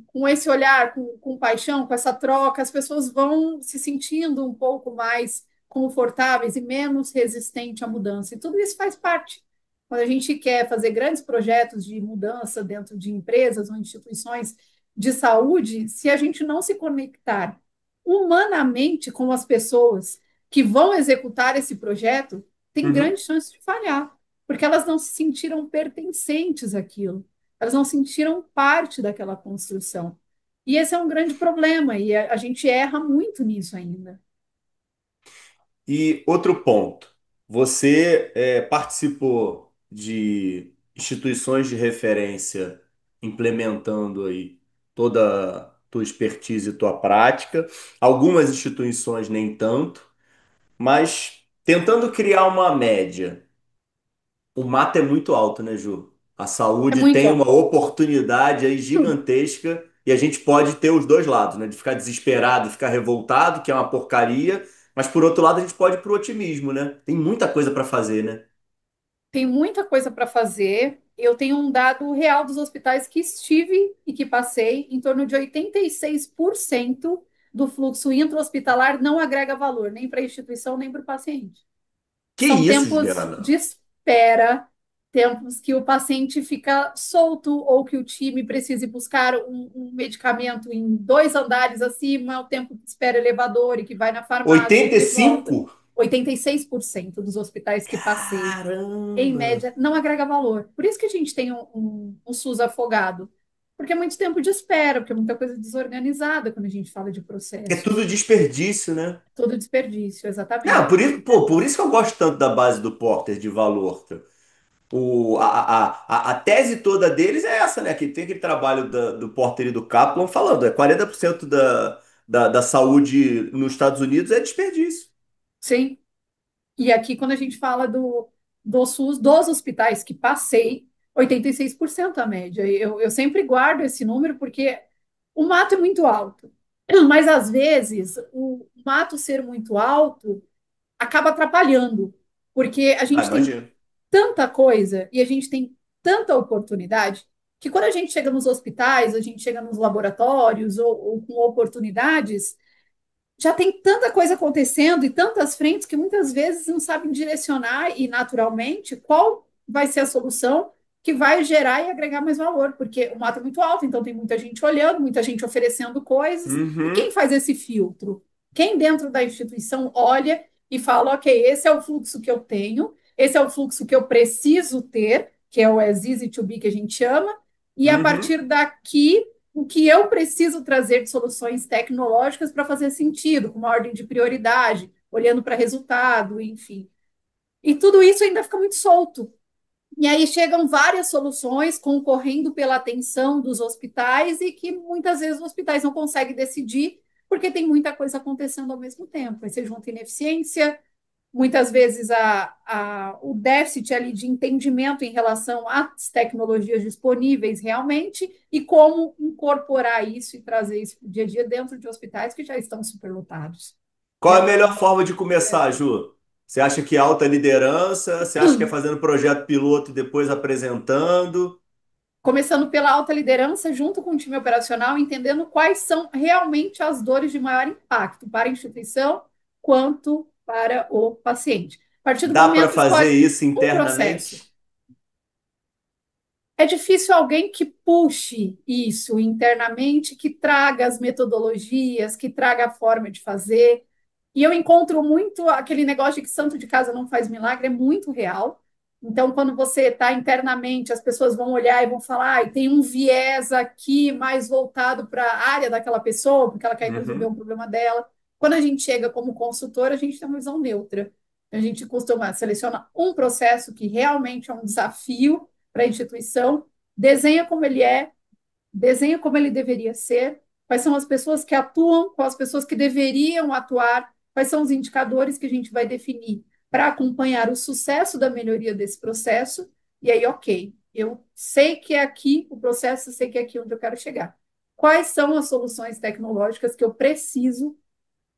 com esse olhar, com paixão, com essa troca, as pessoas vão se sentindo um pouco mais confortáveis e menos resistentes à mudança. E tudo isso faz parte. Quando a gente quer fazer grandes projetos de mudança dentro de empresas ou instituições de saúde, se a gente não se conectar humanamente com as pessoas que vão executar esse projeto, tem Uhum. grande chance de falhar, porque elas não se sentiram pertencentes àquilo. Elas não sentiram parte daquela construção. E esse é um grande problema, e a gente erra muito nisso ainda. E outro ponto, você participou de instituições de referência implementando aí toda a tua expertise e tua prática, algumas instituições nem tanto, mas tentando criar uma média. O mato é muito alto, né, Ju? A É saúde muito tem uma alto. oportunidade aí gigantesca e a gente pode ter os dois lados, né? De ficar desesperado, ficar revoltado, que é uma porcaria, mas por outro lado a gente pode ir pro otimismo, né? Tem muita coisa para fazer, né? Tem muita coisa para fazer. Eu tenho um dado real dos hospitais que estive e que passei, em torno de 86% do fluxo intra-hospitalar não agrega valor, nem para a instituição, nem para o paciente. Que São isso, tempos de Juliana? espera, tempos que o paciente fica solto ou que o time precise buscar um medicamento em 2 andares acima, o tempo que espera elevador e que vai na farmácia, Oitenta e que volta. cinco? 86% dos hospitais que passei, em Caramba! média, não agrega valor. Por isso que a gente tem um SUS afogado. Porque é muito tempo de espera, porque é muita coisa desorganizada quando a gente fala de É tudo processos. desperdício, né? Todo desperdício, É, exatamente. por isso, pô, por isso que eu gosto tanto da base do Porter de valor. A tese toda deles é essa, né? Que tem aquele trabalho do Porter e do Kaplan falando, 40% da saúde nos Estados Unidos é desperdício. Sim. E aqui, quando a gente fala do SUS, dos hospitais que passei, 86% a média. Eu sempre guardo esse número porque o mato é muito alto. Mas, às vezes, o mato ser muito alto acaba atrapalhando, porque a Ah, gente tem imagino. tanta coisa e a gente tem tanta oportunidade que quando a gente chega nos hospitais, a gente chega nos laboratórios ou com oportunidades, já tem tanta coisa acontecendo e tantas frentes que muitas vezes não sabem direcionar e naturalmente qual vai ser a solução que vai gerar e agregar mais valor, porque o mato é muito alto, então tem muita gente olhando, muita gente oferecendo coisas, e quem Uhum, faz esse filtro? Quem dentro da instituição olha e fala, ok, esse é o fluxo que eu tenho, esse é o fluxo que eu preciso ter, que é o as easy to be que a gente chama, e a uhum. partir daqui o que eu preciso trazer de soluções tecnológicas para fazer sentido, com uma ordem de prioridade, olhando para resultado, enfim. E tudo isso ainda fica muito solto. E aí chegam várias soluções concorrendo pela atenção dos hospitais e que muitas vezes os hospitais não conseguem decidir porque tem muita coisa acontecendo ao mesmo tempo. Aí você junta ineficiência, muitas vezes o déficit ali de entendimento em relação às tecnologias disponíveis realmente e como incorporar isso e trazer isso para o dia a dia dentro de hospitais que já estão superlotados. Qual É é a melhor um forma de começar, Ju? Você acha que é alta liderança? Você acha que é fazendo projeto piloto e depois apresentando? começando pela alta liderança, junto com o time operacional, entendendo quais são realmente as dores de maior impacto para a instituição quanto para o paciente. A partir do Dá para momento, fazer escolhe isso um processo. internamente? é difícil alguém que puxe isso internamente, que traga as metodologias, que traga a forma de fazer. E eu encontro muito aquele negócio de que santo de casa não faz milagre, é muito real. Então, quando você está internamente, as pessoas vão olhar e vão falar, ah, tem um viés aqui mais voltado para a área daquela pessoa, porque ela quer resolver Uhum. um problema dela. Quando a gente chega como consultor, a gente tem uma visão neutra. A gente costuma selecionar um processo que realmente é um desafio para a instituição, desenha como ele é, desenha como ele deveria ser, quais são as pessoas que atuam, quais as pessoas que deveriam atuar, quais são os indicadores que a gente vai definir para acompanhar o sucesso da melhoria desse processo, e aí, ok, eu sei que é aqui o processo, sei que é aqui onde eu quero chegar. Quais são as soluções tecnológicas que eu preciso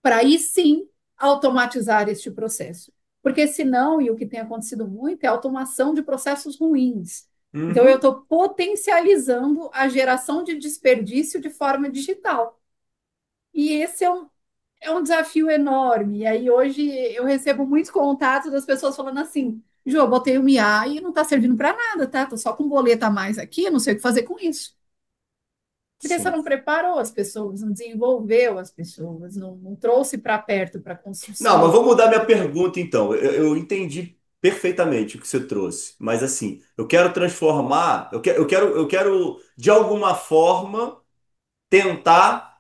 para aí sim automatizar este processo? Porque senão, e o que tem acontecido muito, é a automação de processos ruins. Então, eu Uhum. estou potencializando a geração de desperdício de forma digital. E esse é um desafio enorme. E aí, hoje, eu recebo muitos contatos das pessoas falando assim: Jô, eu botei o MIA e não está servindo para nada, tá? Estou só com um boleto a mais aqui, não sei o que fazer com isso. Porque você Sim. não preparou as pessoas, não desenvolveu as pessoas, não trouxe para perto para a Não, mas construção. vou mudar minha pergunta então. Eu entendi perfeitamente o que você trouxe, mas assim, eu quero transformar, eu quero de alguma forma tentar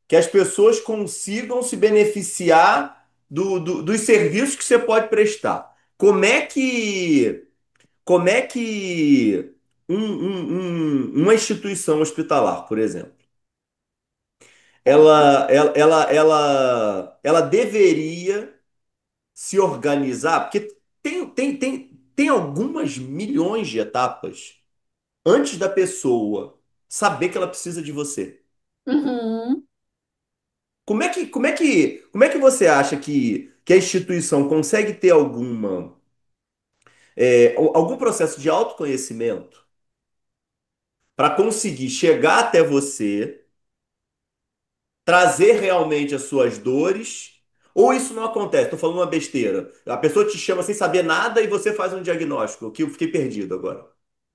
que as pessoas consigam se beneficiar dos serviços que você pode prestar. Como é que uma instituição hospitalar, por exemplo, ela deveria se organizar, porque tem algumas milhões de etapas antes da pessoa saber que ela precisa de você. Uhum. Como é que você acha que a instituição consegue ter algum processo de autoconhecimento para conseguir chegar até você, trazer realmente as suas dores? Ou isso não acontece? Estou falando uma besteira. A pessoa te chama sem saber nada e você faz um diagnóstico, que eu fiquei perdido agora.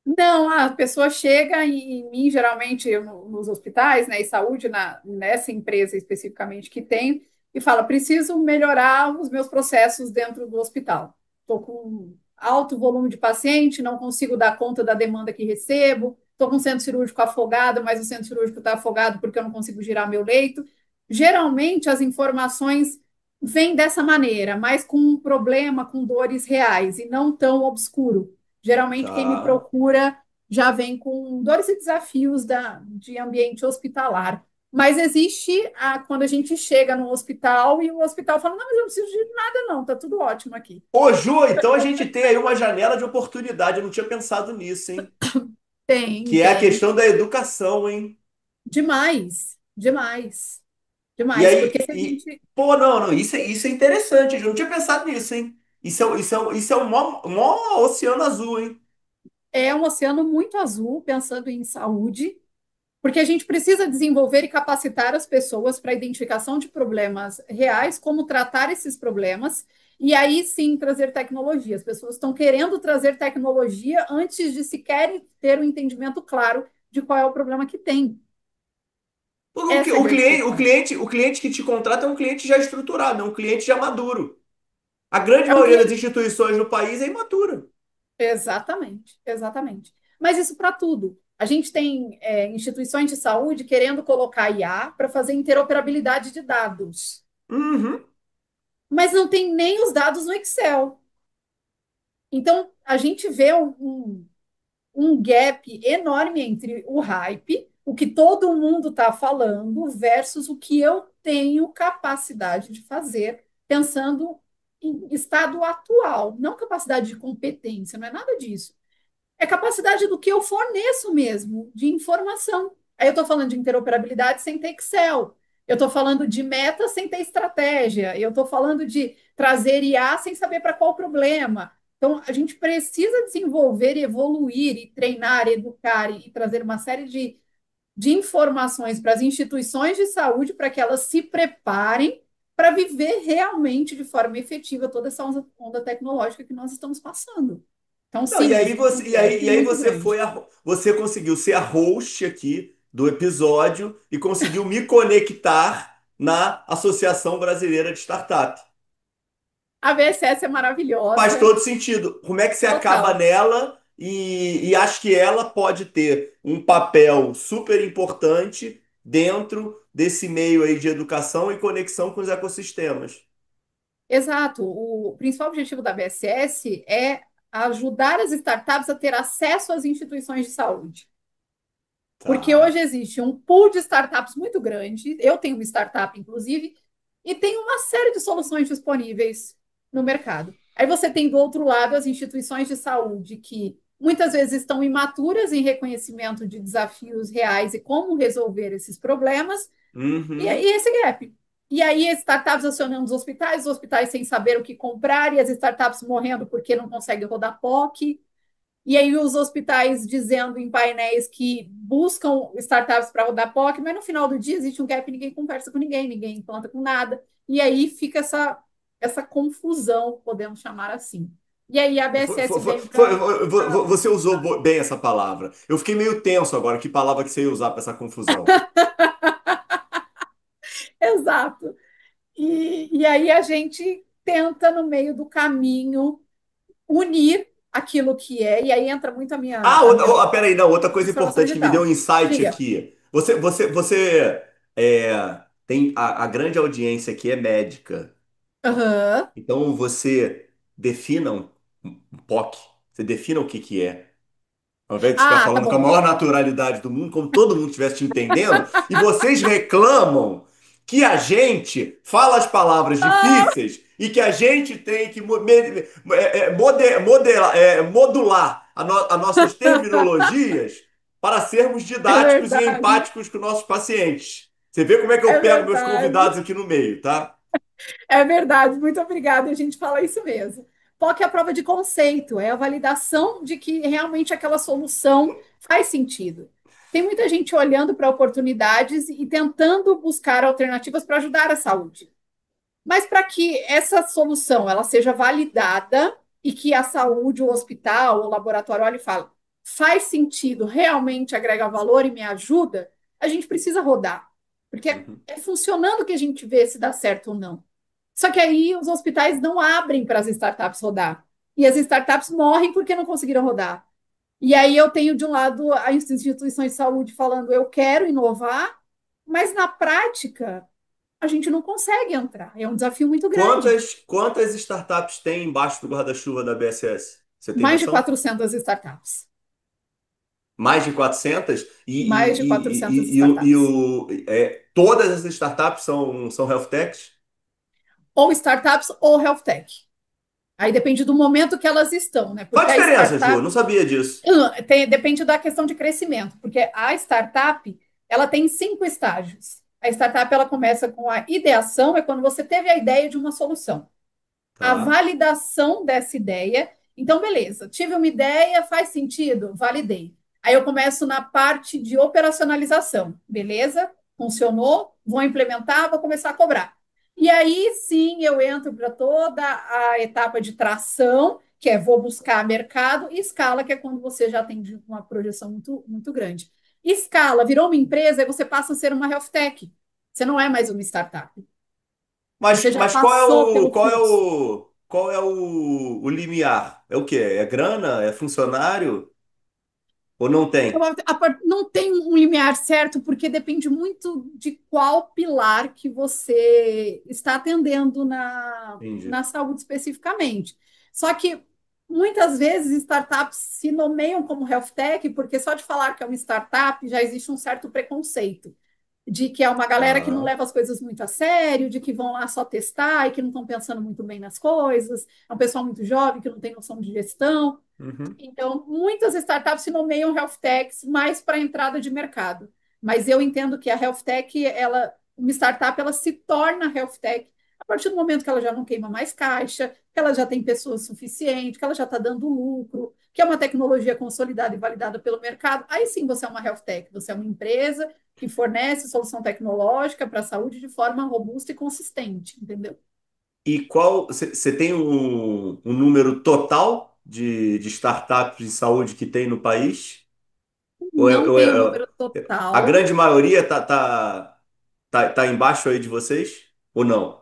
Não, a pessoa chega em mim, geralmente nos hospitais, né, e saúde, nessa empresa especificamente que tem, e fala: preciso melhorar os meus processos dentro do hospital. Estou com alto volume de paciente, não consigo dar conta da demanda que recebo, estou com o centro cirúrgico afogado, mas o centro cirúrgico está afogado porque eu não consigo girar meu leito. Geralmente as informações vêm dessa maneira, mas com um problema, com dores reais, e não tão obscuro. Geralmente, quem me Tá. procura já vem com dores e desafios de ambiente hospitalar. Mas existe quando a gente chega no hospital e o hospital fala: não, mas eu não preciso de nada, não, tá tudo ótimo aqui. Ô, Ju, então a gente tem aí uma janela de oportunidade. Eu não tinha pensado nisso, hein? Tem, Que é a tem. questão da educação, hein? Demais, demais, E demais. Porque aí, se a gente. pô, não, não, isso é interessante. Eu não tinha pensado nisso, hein? Isso é um mó oceano azul, hein? É um oceano muito azul, pensando em saúde, porque a gente precisa desenvolver e capacitar as pessoas para a identificação de problemas reais, como tratar esses problemas, e aí sim trazer tecnologia. As pessoas estão querendo trazer tecnologia antes de sequer ter um entendimento claro de qual é o problema que tem. Porque Essa é a o grande cliente, o questão. cliente, o cliente que te contrata é um cliente já estruturado, é um cliente já maduro. A grande É um maioria das cliente. instituições no país é imatura. Exatamente, exatamente. Mas isso para tudo. A gente tem instituições de saúde querendo colocar IA para fazer interoperabilidade de dados, Uhum. mas não tem nem os dados no Excel. Então, a gente vê um gap enorme entre o hype, o que todo mundo está falando, versus o que eu tenho capacidade de fazer, pensando em estado atual, não capacidade de competência, não é nada disso. É capacidade do que eu forneço mesmo, de informação. Aí eu estou falando de interoperabilidade sem ter Excel. Eu estou falando de meta sem ter estratégia. Eu estou falando de trazer IA sem saber para qual problema. Então, a gente precisa desenvolver, evoluir, e treinar, educar e trazer uma série de informações para as instituições de saúde para que elas se preparem para viver realmente de forma efetiva toda essa onda tecnológica que nós estamos passando. Então, Não, e sim, aí existe um você, e aí, gap e aí muito você grande. foi você conseguiu ser a host aqui do episódio e conseguiu me conectar na Associação Brasileira de Startup. A VSS é Faz maravilhosa, todo sentido. Como é que você acaba total. nela e acho que ela pode ter um papel super importante dentro desse meio aí de educação e conexão com os ecossistemas. Exato. O principal objetivo da BSS é ajudar as startups a ter acesso às instituições de saúde. Porque hoje Tá. existe um pool de startups muito grande. Eu tenho uma startup, inclusive, e tem uma série de soluções disponíveis no mercado. Aí você tem do outro lado as instituições de saúde que muitas vezes estão imaturas em reconhecimento de desafios reais e como resolver esses problemas, e aí Uhum. esse gap. E aí startups acionando os hospitais sem saber o que comprar, e as startups morrendo porque não conseguem rodar POC. E aí os hospitais dizendo em painéis que buscam startups para rodar POC, mas no final do dia existe um gap, ninguém conversa com ninguém, ninguém implanta com nada. E aí fica essa confusão, podemos chamar assim. E aí a BSS veio para Você usou ajudar. bem essa palavra. Eu fiquei meio tenso agora. Que palavra que você ia usar para essa confusão? Exato. E aí a gente tenta, no meio do caminho, unir aquilo que é, e aí entra muito Ah, a minha peraí, não, outra coisa transformação importante que me deu um digital. insight Diga. aqui. Você tem a grande audiência que é médica. Aham. Então você defina um POC, você defina o que que é. Ao invés de ficar Ah, tá falando com a bom. maior naturalidade do mundo, como todo mundo estivesse te entendendo, e vocês reclamam que a gente fala as palavras Ah, difíceis e que a gente tem que modular as nossas terminologias para sermos é didáticos e verdade. empáticos com nossos pacientes. Você vê como é que eu É pego meus verdade. convidados aqui no meio, tá? É verdade. Muito obrigada. A gente fala isso mesmo. POC é a prova de conceito, é a validação de que realmente aquela solução faz sentido. Tem muita gente olhando para oportunidades e tentando buscar alternativas para ajudar a saúde. Mas para que essa solução ela seja validada e que a saúde, o hospital, o laboratório olhe e fale, faz sentido, realmente agrega valor e me ajuda, a gente precisa rodar. Porque Uhum. é funcionando que a gente vê se dá certo ou não. Só que aí os hospitais não abrem para as startups rodar. E as startups morrem porque não conseguiram rodar. E aí eu tenho de um lado as instituições de saúde falando eu quero inovar, mas na prática a gente não consegue entrar. É um desafio muito grande. Quantas startups tem embaixo do guarda-chuva da BSS? Você tem Mais de noção? 400 startups. Mais de 400? Mais de 400 startups. Todas as startups são health techs? Ou startups ou health tech. Aí depende do momento que elas estão, né? Qual a Porque a diferença, Ju? startup Não sabia disso. depende da questão de crescimento, porque a startup ela tem 5 estágios. A startup ela começa com a ideação, é quando você teve a ideia de uma solução. A Tá. validação dessa ideia. Então, beleza, tive uma ideia, faz sentido? Validei. Aí eu começo na parte de operacionalização. Beleza? Funcionou? Vou implementar, vou começar a cobrar. E aí sim eu entro para toda a etapa de tração, que é vou buscar mercado, e escala, que é quando você já tem uma projeção muito, muito grande. Escala, virou uma empresa, e você passa a ser uma health tech. Você não é mais uma startup. Você já Mas qual é passou o pelo qual é fluxo. o qual é o limiar? É o quê? É grana? É funcionário? Ou não tem? Não tem um limiar certo, porque depende muito de qual pilar que você está atendendo Entendi. na saúde especificamente. Só que muitas vezes startups se nomeiam como health tech, porque só de falar que é uma startup já existe um certo preconceito de que é uma galera que não Tá. leva as coisas muito a sério, de que vão lá só testar e que não estão pensando muito bem nas coisas, é um pessoal muito jovem que não tem noção de gestão. Uhum. Então, muitas startups se nomeiam health techs mais para entrada de mercado. Mas eu entendo que a health tech, uma startup, ela se torna health tech a partir do momento que ela já não queima mais caixa, que ela já tem pessoas suficientes, que ela já está dando lucro, que é uma tecnologia consolidada e validada pelo mercado. Aí sim você é uma health tech, você é uma empresa que fornece solução tecnológica para a saúde de forma robusta e consistente, entendeu? E qual você tem um número total? de startups de saúde que tem no país? Não tem o número A total. grande maioria tá embaixo aí de vocês? Ou não?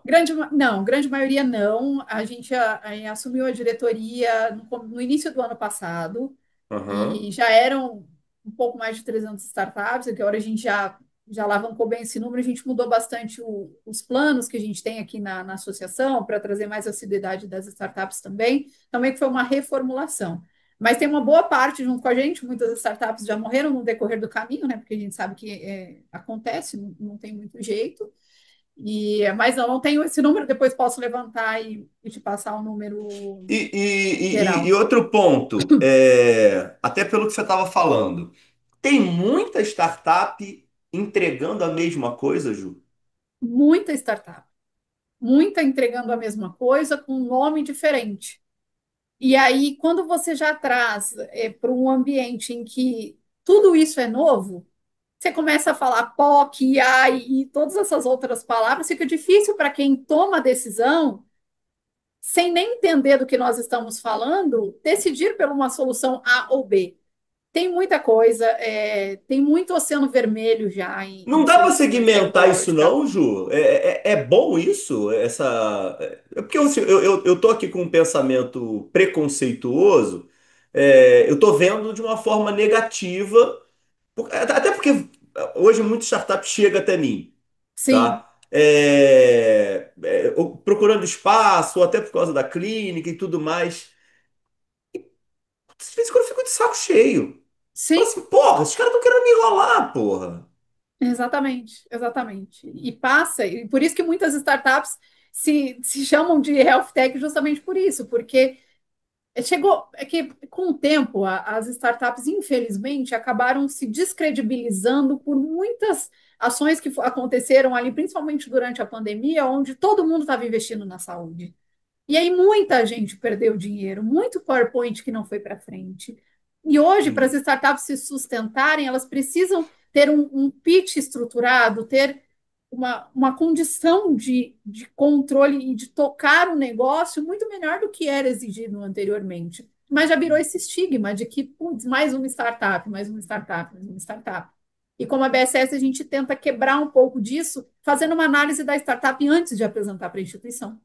Não, grande maioria não. A gente assumiu a diretoria no início do ano passado Aham. e já eram um pouco mais de 300 startups, e que agora a gente já alavancou bem esse número. A gente mudou bastante os planos que a gente tem aqui na associação para trazer mais assiduidade das startups também. Também que foi uma reformulação. Mas tem uma boa parte junto com a gente, muitas startups já morreram no decorrer do caminho, né? Porque a gente sabe que acontece, não tem muito jeito. Mas não tenho esse número, depois posso levantar e te passar o número E geral. outro ponto, até pelo que você estava falando, tem muita startup entregando a mesma coisa, Ju? Muita startup, muita entregando a mesma coisa com um nome diferente. E aí, quando você já traz para um ambiente em que tudo isso é novo, você começa a falar POC, AI e todas essas outras palavras, fica difícil para quem toma a decisão, sem nem entender do que nós estamos falando, decidir por uma solução A ou B. Tem muita coisa, tem muito oceano vermelho já em Não dá para soluções segmentar isso não, tecnológicas. Ju? É bom isso? Porque eu tô aqui com um pensamento preconceituoso, eu tô vendo de uma forma negativa, até porque hoje muita startup chega até mim, Sim, tá? Procurando espaço, ou até por causa da clínica e tudo mais. Às vezes quando eu fico de saco cheio. Falo sim, assim, porra, esses caras estão querendo me enrolar, porra. exatamente, exatamente. E passa, e por isso que muitas startups se chamam de health tech justamente por isso, porque é que com o tempo as startups, infelizmente, acabaram se descredibilizando por muitas ações que aconteceram ali, principalmente durante a pandemia, onde todo mundo estava investindo na saúde. E aí muita gente perdeu dinheiro, muito PowerPoint que não foi para frente. E hoje, para as Hum. startups se sustentarem, elas precisam ter um pitch estruturado, ter uma condição de controle e de tocar o negócio muito melhor do que era exigido anteriormente. Mas já virou esse estigma de que, putz, mais uma startup, mais uma startup, mais uma startup. E como a BSS, a gente tenta quebrar um pouco disso, fazendo uma análise da startup antes de apresentar para a instituição.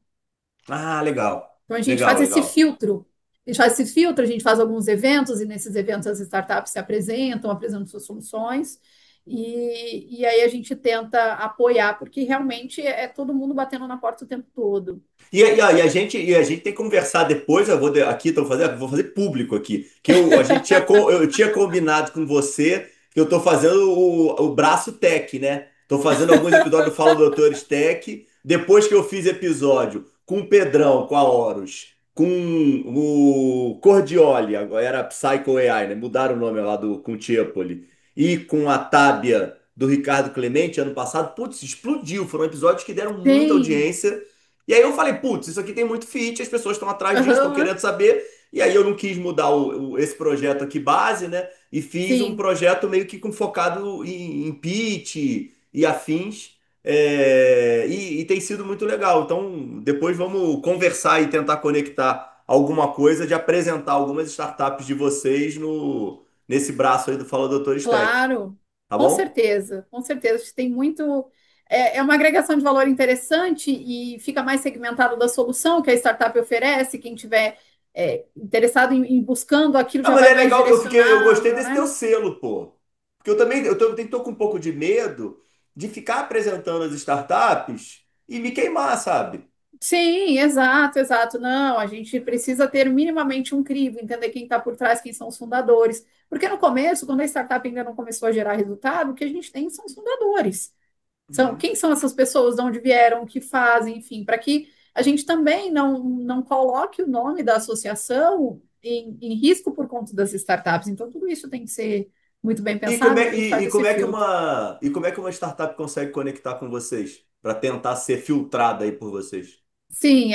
Ah, legal. Então, a gente faz Legal, esse legal. filtro. A gente faz esse filtro, a gente faz alguns eventos, e nesses eventos as startups se apresentam, apresentam suas soluções, e aí a gente tenta apoiar, porque realmente é todo mundo batendo na porta o tempo todo. E a gente tem que conversar depois. Aqui, vou fazer público aqui. Eu tinha combinado com você que eu tô fazendo o braço tech, né? Tô fazendo alguns episódios do Fala Doutores Tech. Depois que eu fiz episódio com o Pedrão, com a Horus, com o Cordioli, agora era Psycho AI, né? Mudaram o nome lá com o Tiepoli, e com a Tábia do Ricardo Clemente ano passado, putz, explodiu. Foram episódios que deram muita Tem. audiência. E aí eu falei, putz, isso aqui tem muito fit, as pessoas estão atrás disso, estão Aham, querendo saber. E aí eu não quis mudar esse projeto aqui base, né? E fiz um sim, projeto meio que focado em pitch e afins. E tem sido muito legal. Então, depois vamos conversar e tentar conectar alguma coisa de apresentar algumas startups de vocês nesse braço aí do Fala Doutores Tech. claro, Tá bom? com certeza. Acho que tem muito. É uma agregação de valor interessante e fica mais segmentado da solução que a startup oferece. Quem tiver interessado em buscando aquilo Ah, já mas vai é mais legal, eu gostei direcionado, desse né? teu selo, pô. Porque tô com um pouco de medo de ficar apresentando as startups e me queimar, sabe? Sim, exato, exato. Não, a gente precisa ter minimamente um crivo, entender quem está por trás, quem são os fundadores. Porque no começo, quando a startup ainda não começou a gerar resultado, o que a gente tem são os fundadores. Uhum. Quem são essas pessoas, de onde vieram, o que fazem, enfim, para que a gente também não coloque o nome da associação em risco por conta das startups. Então, tudo isso tem que ser muito bem E como pensado e a é, gente faz e esse como é que filtro. uma startup consegue conectar com vocês para tentar ser filtrada aí por vocês? Sim,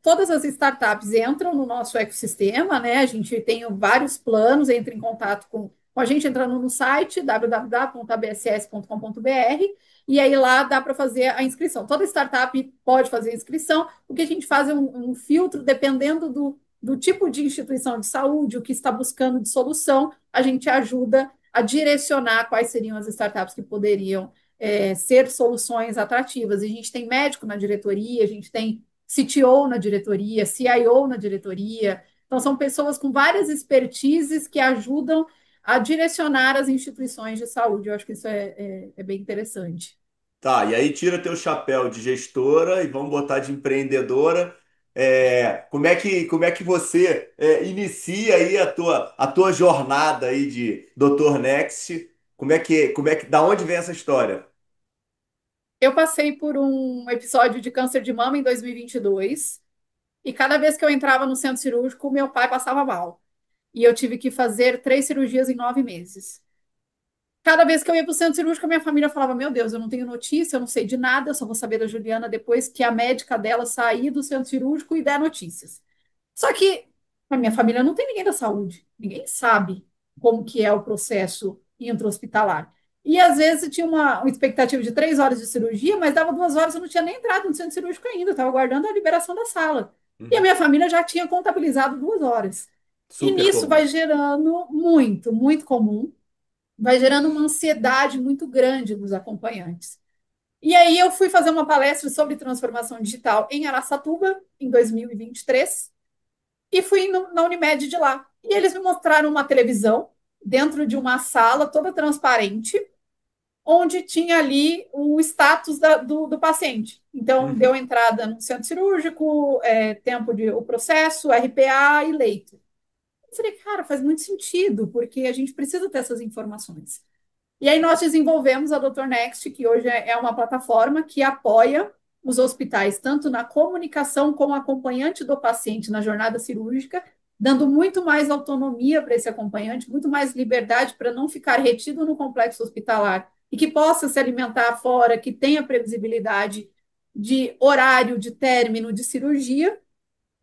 todas as startups entram no nosso ecossistema, né? A gente tem vários planos, entra em contato com a gente entrando no site www.abss.com.br e aí lá dá para fazer a inscrição. Toda startup pode fazer a inscrição. O que a gente faz é um filtro dependendo do tipo de instituição de saúde, o que está buscando de solução, a gente ajuda a direcionar quais seriam as startups que poderiam ser soluções atrativas. E a gente tem médico na diretoria, a gente tem CTO na diretoria, CIO na diretoria. Então, são pessoas com várias expertises que ajudam a direcionar as instituições de saúde. Eu acho que isso é bem interessante. Tá, e aí tira teu chapéu de gestora e vamos botar de empreendedora. Como é que você inicia aí a tua jornada aí de Dr. Next? Da onde vem essa história? Eu passei por um episódio de câncer de mama em 2022 e cada vez que eu entrava no centro cirúrgico, meu pai passava mal. E eu tive que fazer 3 cirurgias em 9 meses. Cada vez que eu ia para o centro cirúrgico, a minha família falava: Meu Deus, eu não tenho notícia, eu não sei de nada, eu só vou saber da Juliana depois que a médica dela sair do centro cirúrgico e der notícias. Só que a minha família não tem ninguém da saúde, ninguém sabe como que é o processo intra-hospitalar. E às vezes tinha uma expectativa de 3 horas de cirurgia, mas dava 2 horas, eu não tinha nem entrado no centro cirúrgico ainda, estava aguardando a liberação da sala. E a Uhum. minha família já tinha contabilizado 2 horas. E Super nisso comum. vai gerando muito, muito comum, vai gerando uma ansiedade muito grande nos acompanhantes. E aí eu fui fazer uma palestra sobre transformação digital em Araçatuba, em 2023, e fui na Unimed de lá. E eles me mostraram uma televisão dentro de uma sala toda transparente, onde tinha ali o status do paciente. Então, deu Uhum. entrada no centro cirúrgico, tempo de o processo, RPA e leito. Eu falei, cara, faz muito sentido, porque a gente precisa ter essas informações. E aí nós desenvolvemos a Dr. Next, que hoje é uma plataforma que apoia os hospitais tanto na comunicação com o acompanhante do paciente na jornada cirúrgica, dando muito mais autonomia para esse acompanhante, muito mais liberdade para não ficar retido no complexo hospitalar e que possa se alimentar fora, que tenha previsibilidade de horário, de término de cirurgia,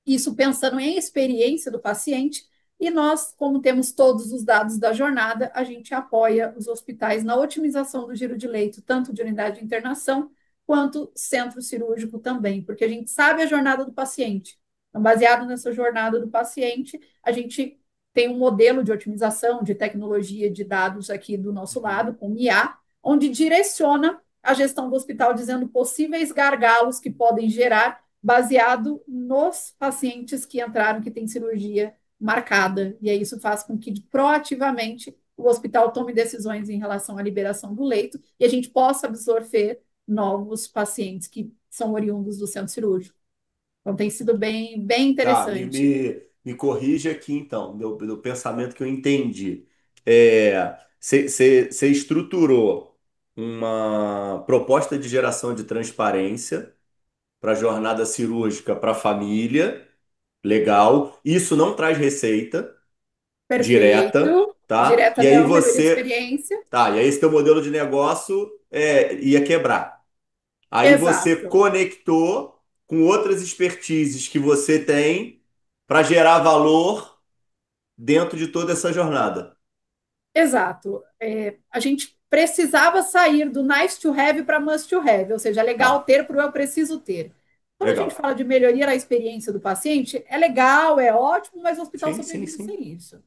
isso pensando em experiência do paciente. E nós, como temos todos os dados da jornada, a gente apoia os hospitais na otimização do giro de leito, tanto de unidade de internação quanto centro cirúrgico também, porque a gente sabe a jornada do paciente. Então, baseado nessa jornada do paciente, a gente tem um modelo de otimização de tecnologia de dados aqui do nosso lado, Uhum. com IA, onde direciona a gestão do hospital, dizendo possíveis gargalos que podem gerar baseado nos pacientes que entraram, que têm cirurgia marcada. E aí isso faz com que proativamente o hospital tome decisões em relação à liberação do leito e a gente possa absorver novos pacientes que são oriundos do centro cirúrgico. Então tem sido bem, bem Tá, me, interessante. me corrija aqui então, do pensamento que eu entendi. Você estruturou uma proposta de geração de transparência para a jornada cirúrgica para a família, legal. Isso não traz receita direta, Perfeito. tá? Direta não, melhoria de experiência. E aí esse teu modelo de negócio ia quebrar. Aí você Exato. conectou com outras expertises que você tem para gerar valor dentro de toda essa jornada. Exato. A gente precisava sair do nice to have para must to have, ou seja, é legal Tá, ter para o eu preciso ter. Quando a gente legal. fala de melhoria na experiência do paciente, é legal, é ótimo, mas o hospital Sim, sim, sobrevive sim. sem isso.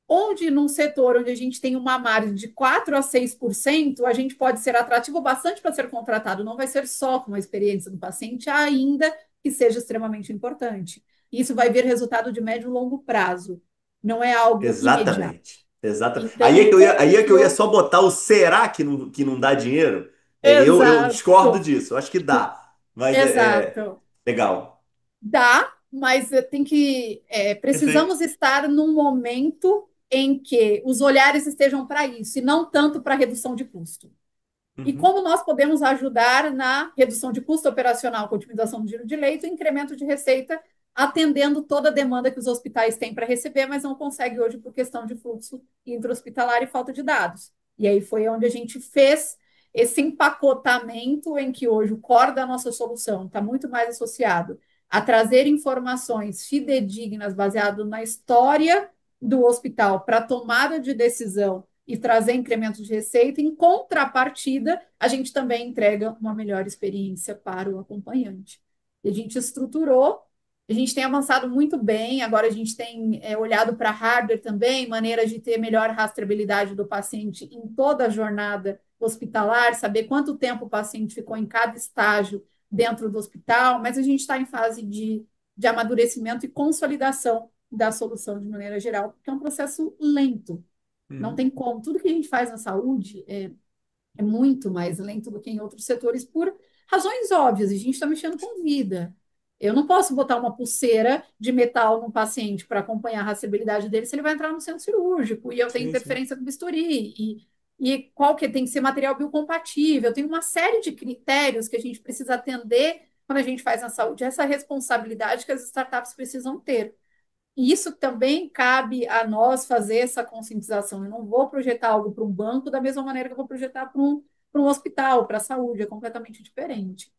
Onde num setor onde a gente tem uma margem de 4 a 6%, a gente pode ser atrativo bastante para ser contratado, não vai ser só com a experiência do paciente, ainda que seja extremamente importante. Isso vai vir resultado de médio e longo prazo, não é algo imediato. Exatamente. Exatamente. Aí é Então, que eu ia, aí é que eu ia confiou. só botar o será que não dá dinheiro. Eu discordo Exato, disso. Eu acho que dá. Mas exato. legal. Dá, mas precisamos Perfeito. estar num momento em que os olhares estejam para isso, e não tanto para redução de custo. E Uhum. como nós podemos ajudar na redução de custo operacional com otimização do giro de leito e incremento de receita, atendendo toda a demanda que os hospitais têm para receber, mas não consegue hoje por questão de fluxo intra-hospitalar e falta de dados. E aí foi onde a gente fez esse empacotamento em que hoje o core da nossa solução está muito mais associado a trazer informações fidedignas baseado na história do hospital para tomada de decisão e trazer incrementos de receita. Em contrapartida, a gente também entrega uma melhor experiência para o acompanhante. E a gente estruturou. A gente tem avançado muito bem, agora a gente tem olhado para hardware também, maneiras de ter melhor rastreabilidade do paciente em toda a jornada hospitalar, saber quanto tempo o paciente ficou em cada estágio dentro do hospital, mas a gente está em fase de amadurecimento e consolidação da solução de maneira geral, porque é um processo lento, não Uhum. tem como. Tudo que a gente faz na saúde é muito mais lento do que em outros setores por razões óbvias. A gente está mexendo com vida. Eu não posso botar uma pulseira de metal no paciente para acompanhar a rastreabilidade dele se ele vai entrar no centro cirúrgico e eu tenho Sim, sim. interferência com bisturi e qual que tem que ser material biocompatível. Tem uma série de critérios que a gente precisa atender quando a gente faz na saúde. Essa responsabilidade que as startups precisam ter. E isso também cabe a nós fazer essa conscientização. Eu não vou projetar algo para um banco da mesma maneira que eu vou projetar para um hospital, para a saúde, é completamente diferente.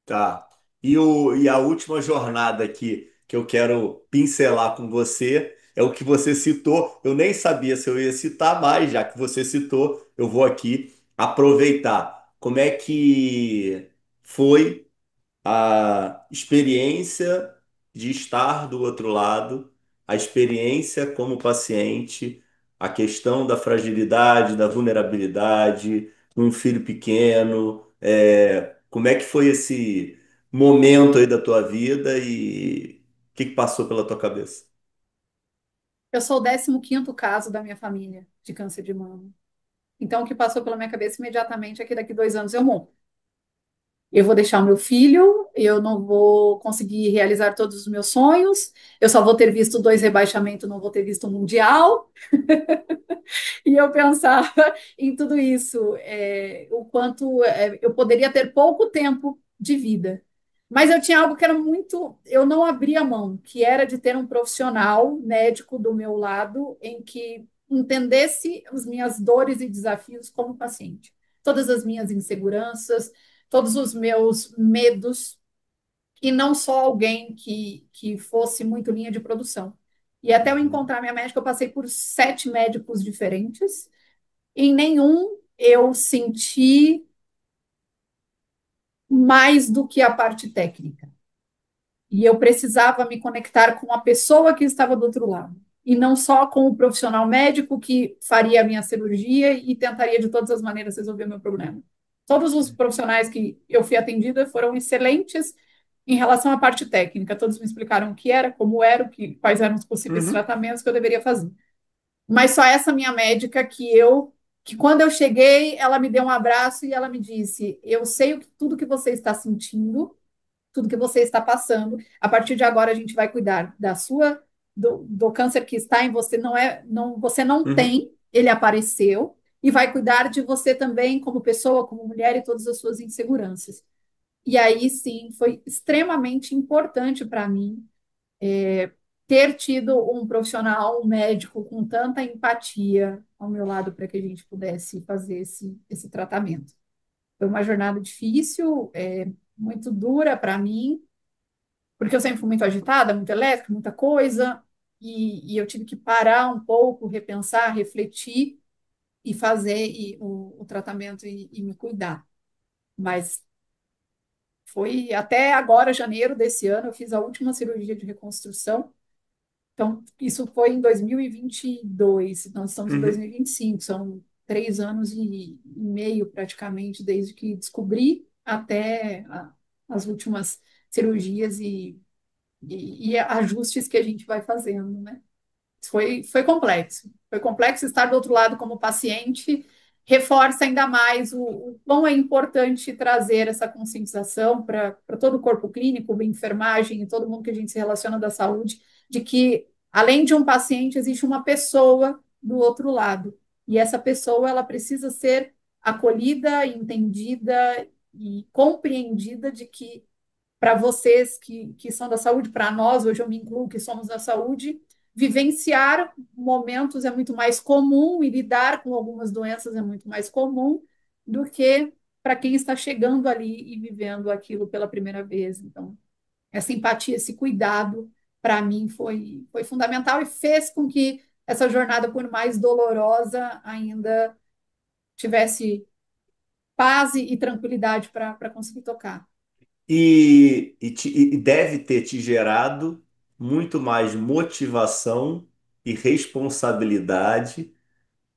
Tá. E a última jornada aqui que eu quero pincelar com você é o que você citou. Eu nem sabia se eu ia citar, mas já que você citou, eu vou aqui aproveitar. Como é que foi a experiência de estar do outro lado, a experiência como paciente, a questão da fragilidade, da vulnerabilidade, um filho pequeno, como é que foi esse momento aí da tua vida e o que que passou pela tua cabeça? Eu sou o 15º caso da minha família de câncer de mama. Então, o que passou pela minha cabeça imediatamente é que daqui 2 anos eu morro. Eu vou deixar o meu filho, eu não vou conseguir realizar todos os meus sonhos, eu só vou ter visto 2 rebaixamentos, não vou ter visto o Mundial. E eu pensava em tudo isso, o quanto eu poderia ter pouco tempo de vida. Mas eu tinha algo que era muito, eu não abria mão, que era de ter um profissional médico do meu lado em que entendesse as minhas dores e desafios como paciente. Todas as minhas inseguranças, todos os meus medos, e não só alguém que fosse muito linha de produção. E até eu Uhum, encontrar minha médica, eu passei por 7 médicos diferentes. Em nenhum eu senti mais do que a parte técnica. E eu precisava me conectar com a pessoa que estava do outro lado. E não só com o profissional médico que faria a minha cirurgia e tentaria de todas as maneiras resolver o meu problema. Todos os profissionais que eu fui atendida foram excelentes em relação à parte técnica. Todos me explicaram o que era, como era, quais eram os possíveis uhum, tratamentos que eu deveria fazer. Mas só essa minha médica que quando eu cheguei, ela me deu um abraço e ela me disse: Eu sei tudo que você está sentindo, tudo que você está passando. A partir de agora, a gente vai cuidar do câncer que está em você. Você não uhum. tem, ele apareceu, e vai cuidar de você também como pessoa, como mulher e todas as suas inseguranças. E aí sim, foi extremamente importante para mim ter tido um profissional, um médico com tanta empatia ao meu lado para que a gente pudesse fazer esse tratamento. Foi uma jornada difícil, muito dura para mim, porque eu sempre fui muito agitada, muito elétrica, muita coisa, e eu tive que parar um pouco, repensar, refletir e fazer o tratamento e me cuidar. Mas foi até agora, janeiro desse ano, eu fiz a última cirurgia de reconstrução. Então, isso foi em 2022, nós estamos em Uhum. 2025, são 3 anos e meio praticamente, desde que descobri até as últimas cirurgias e ajustes que a gente vai fazendo, né? Foi complexo. Foi complexo estar do outro lado como paciente, reforça ainda mais o quão é importante trazer essa conscientização para todo o corpo clínico, enfermagem e todo mundo que a gente se relaciona da saúde, de que, além de um paciente, existe uma pessoa do outro lado. E essa pessoa ela precisa ser acolhida, entendida e compreendida de que para vocês que são da saúde, para nós, hoje eu me incluo, que somos da saúde, vivenciar momentos é muito mais comum e lidar com algumas doenças é muito mais comum do que para quem está chegando ali e vivendo aquilo pela primeira vez. Então, essa empatia, esse cuidado, para mim, foi fundamental e fez com que essa jornada, por mais dolorosa, ainda tivesse paz e tranquilidade para conseguir tocar. E deve ter te gerado muito mais motivação e responsabilidade,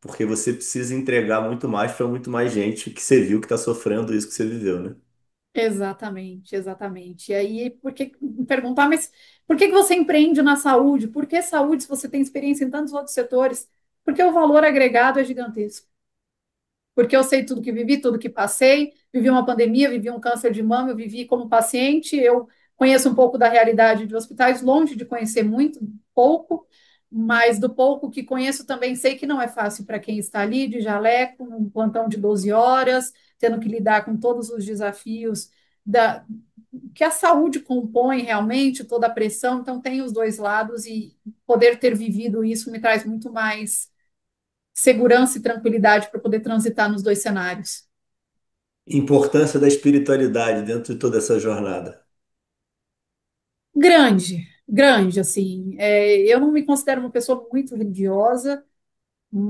porque você precisa entregar muito mais para muito mais gente que você viu que está sofrendo isso que você viveu, né? Exatamente, exatamente. E aí, me perguntar, mas por que que você empreende na saúde? Por que saúde se você tem experiência em tantos outros setores? Porque o valor agregado é gigantesco. Porque eu sei tudo que vivi, tudo que passei, vivi uma pandemia, vivi um câncer de mama, eu vivi como paciente, eu conheço um pouco da realidade de hospitais, longe de conhecer muito, pouco, mas do pouco que conheço também sei que não é fácil para quem está ali de jaleco, num plantão de 12 horas, tendo que lidar com todos os desafios da, que a saúde compõe realmente, toda a pressão, então tem os dois lados e poder ter vivido isso me traz muito mais segurança e tranquilidade para poder transitar nos dois cenários. Importância da espiritualidade dentro de toda essa jornada. Grande, grande, assim. Eu não me considero uma pessoa muito religiosa,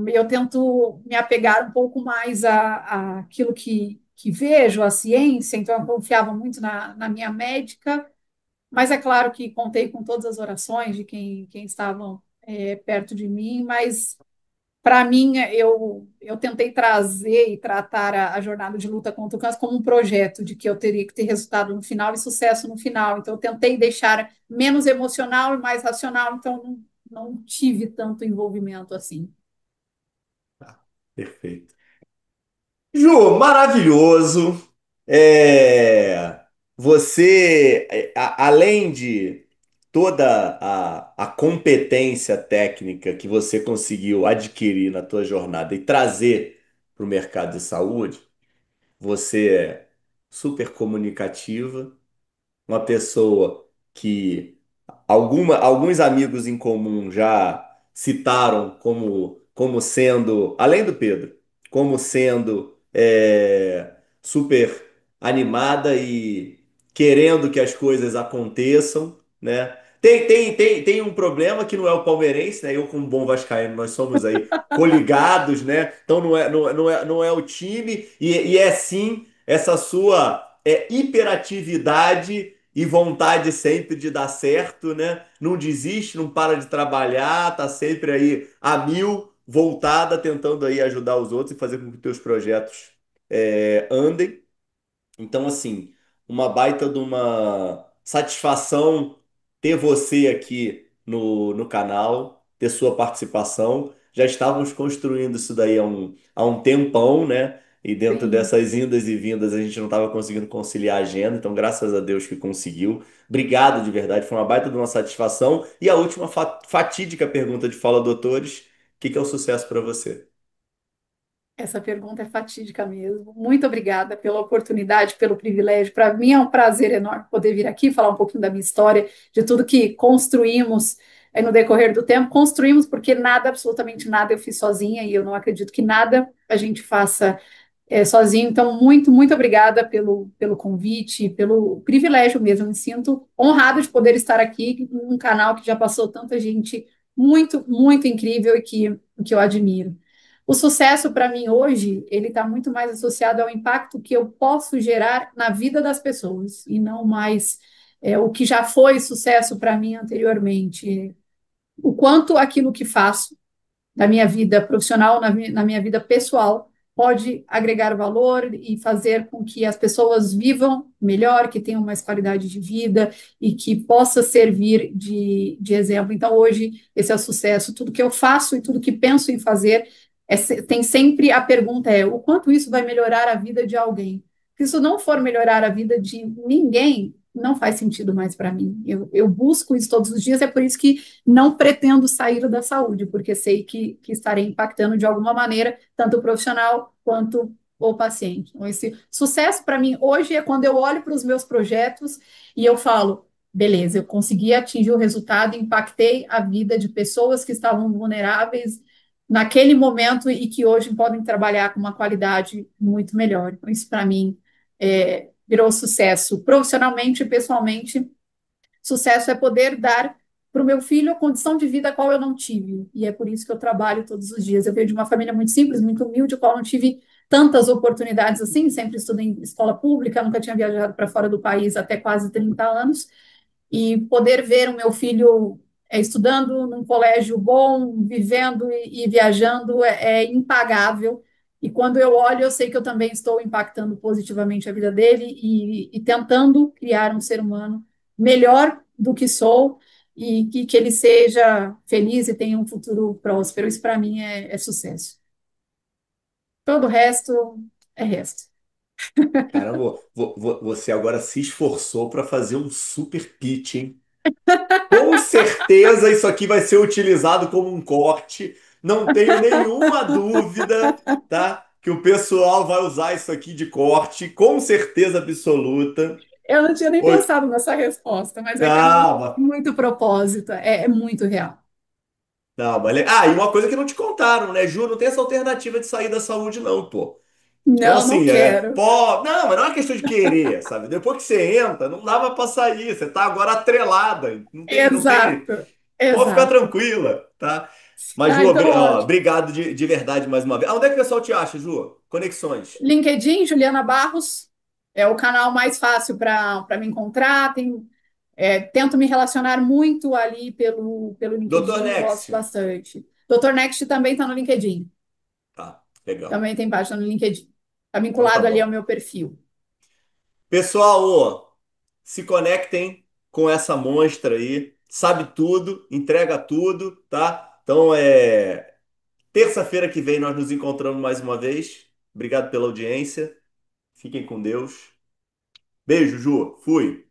eu tento me apegar um pouco mais àquilo que vejo, a ciência, então eu confiava muito na minha médica, mas é claro que contei com todas as orações de quem estavam perto de mim, mas para mim, eu tentei trazer e tratar a jornada de luta contra o câncer como um projeto, de que eu teria que ter resultado no final e sucesso no final. Então, eu tentei deixar menos emocional e mais racional, então não tive tanto envolvimento assim. Perfeito. Ju, maravilhoso. Você, além de toda a competência técnica que você conseguiu adquirir na tua jornada e trazer para o mercado de saúde, você é super comunicativa, uma pessoa que alguns amigos em comum já citaram como sendo, além do Pedro, como sendo super animada e querendo que as coisas aconteçam, né? Tem um problema que não é o palmeirense, né? Eu, como bom vascaíno, nós somos aí coligados, né? Então não é o time, e é sim essa sua hiperatividade e vontade sempre de dar certo, né? Não desiste, não para de trabalhar, tá sempre aí a mil, voltada, tentando aí ajudar os outros e fazer com que teus projetos andem. Então, assim, uma baita de uma satisfação ter você aqui no canal, ter sua participação. Já estávamos construindo isso daí há um tempão, né? E dentro Sim. dessas indas e vindas a gente não estava conseguindo conciliar a agenda, então graças a Deus que conseguiu. Obrigado de verdade, foi uma baita de uma satisfação. E a última fatídica pergunta de Fala Doutores: o que que é o sucesso para você? Essa pergunta é fatídica mesmo. Muito obrigada pela oportunidade, pelo privilégio. Para mim é um prazer enorme poder vir aqui falar um pouquinho da minha história, de tudo que construímos no decorrer do tempo. Construímos porque nada, absolutamente nada, eu fiz sozinha e eu não acredito que nada a gente faça sozinho. Então, muito, muito obrigada pelo convite, pelo privilégio mesmo. Eu me sinto honrada de poder estar aqui num canal que já passou tanta gente muito, muito incrível e que eu admiro. O sucesso para mim hoje, ele está muito mais associado ao impacto que eu posso gerar na vida das pessoas e não mais o que já foi sucesso para mim anteriormente. O quanto aquilo que faço na minha vida profissional, na minha vida pessoal, pode agregar valor e fazer com que as pessoas vivam melhor, que tenham mais qualidade de vida e que possa servir de exemplo. Então, hoje, esse é o sucesso. Tudo que eu faço e tudo que penso em fazer tem sempre a pergunta o quanto isso vai melhorar a vida de alguém? Se isso não for melhorar a vida de ninguém, não faz sentido mais para mim. Eu busco isso todos os dias, é por isso que não pretendo sair da saúde, porque sei que estarei impactando de alguma maneira tanto o profissional quanto o paciente. Então, esse sucesso para mim hoje é quando eu olho para os meus projetos e eu falo, beleza, eu consegui atingir o resultado, impactei a vida de pessoas que estavam vulneráveis naquele momento e que hoje podem trabalhar com uma qualidade muito melhor. Então, isso para mim virou sucesso profissionalmente e pessoalmente. Sucesso é poder dar para o meu filho a condição de vida a qual eu não tive. E é por isso que eu trabalho todos os dias. Eu venho de uma família muito simples, muito humilde, a qual não tive tantas oportunidades assim, sempre estudei em escola pública, nunca tinha viajado para fora do país até quase 30 anos, e poder ver o meu filho estudando num colégio bom, vivendo e viajando é impagável. E quando eu olho, eu sei que eu também estou impactando positivamente a vida dele e tentando criar um ser humano melhor do que sou e que ele seja feliz e tenha um futuro próspero. Isso para mim é sucesso. Todo o resto é resto. Caramba, você agora se esforçou para fazer um super pitch, hein? Com certeza isso aqui vai ser utilizado como um corte. Não tenho nenhuma dúvida, tá? Que o pessoal vai usar isso aqui de corte, com certeza absoluta. Eu não tinha nem Oi, pensado nessa resposta, mas é que é calma. muito propósito, é muito real. Não, mas... Ah, e uma coisa que não te contaram, né, Ju? Não tem essa alternativa de sair da saúde, não, pô. Então, Não, não assim, quero. Não, mas não é uma questão de querer, sabe? Depois que você entra, não dava pra sair. Você tá agora atrelada. Não tem. Exato, Pode ficar exato. tranquila, tá? Mas, Ah, Ju, então ó, ótimo. obrigado de verdade mais uma vez. Onde é que o pessoal te acha, Ju? Conexões. LinkedIn, Juliana Barros, é o canal mais fácil para me encontrar. Tento me relacionar muito ali pelo Doutor LinkedIn, gosto Next. bastante. Dr. Next também está no LinkedIn, Tá, legal. também tem página no LinkedIn. Está Então tá vinculado ali ao bom. meu perfil. Pessoal, ó, se conectem com essa monstra aí. Sabe tudo, entrega tudo, tá? Então terça-feira que vem nós nos encontramos mais uma vez. Obrigado pela audiência. Fiquem com Deus. Beijo, Ju. Fui.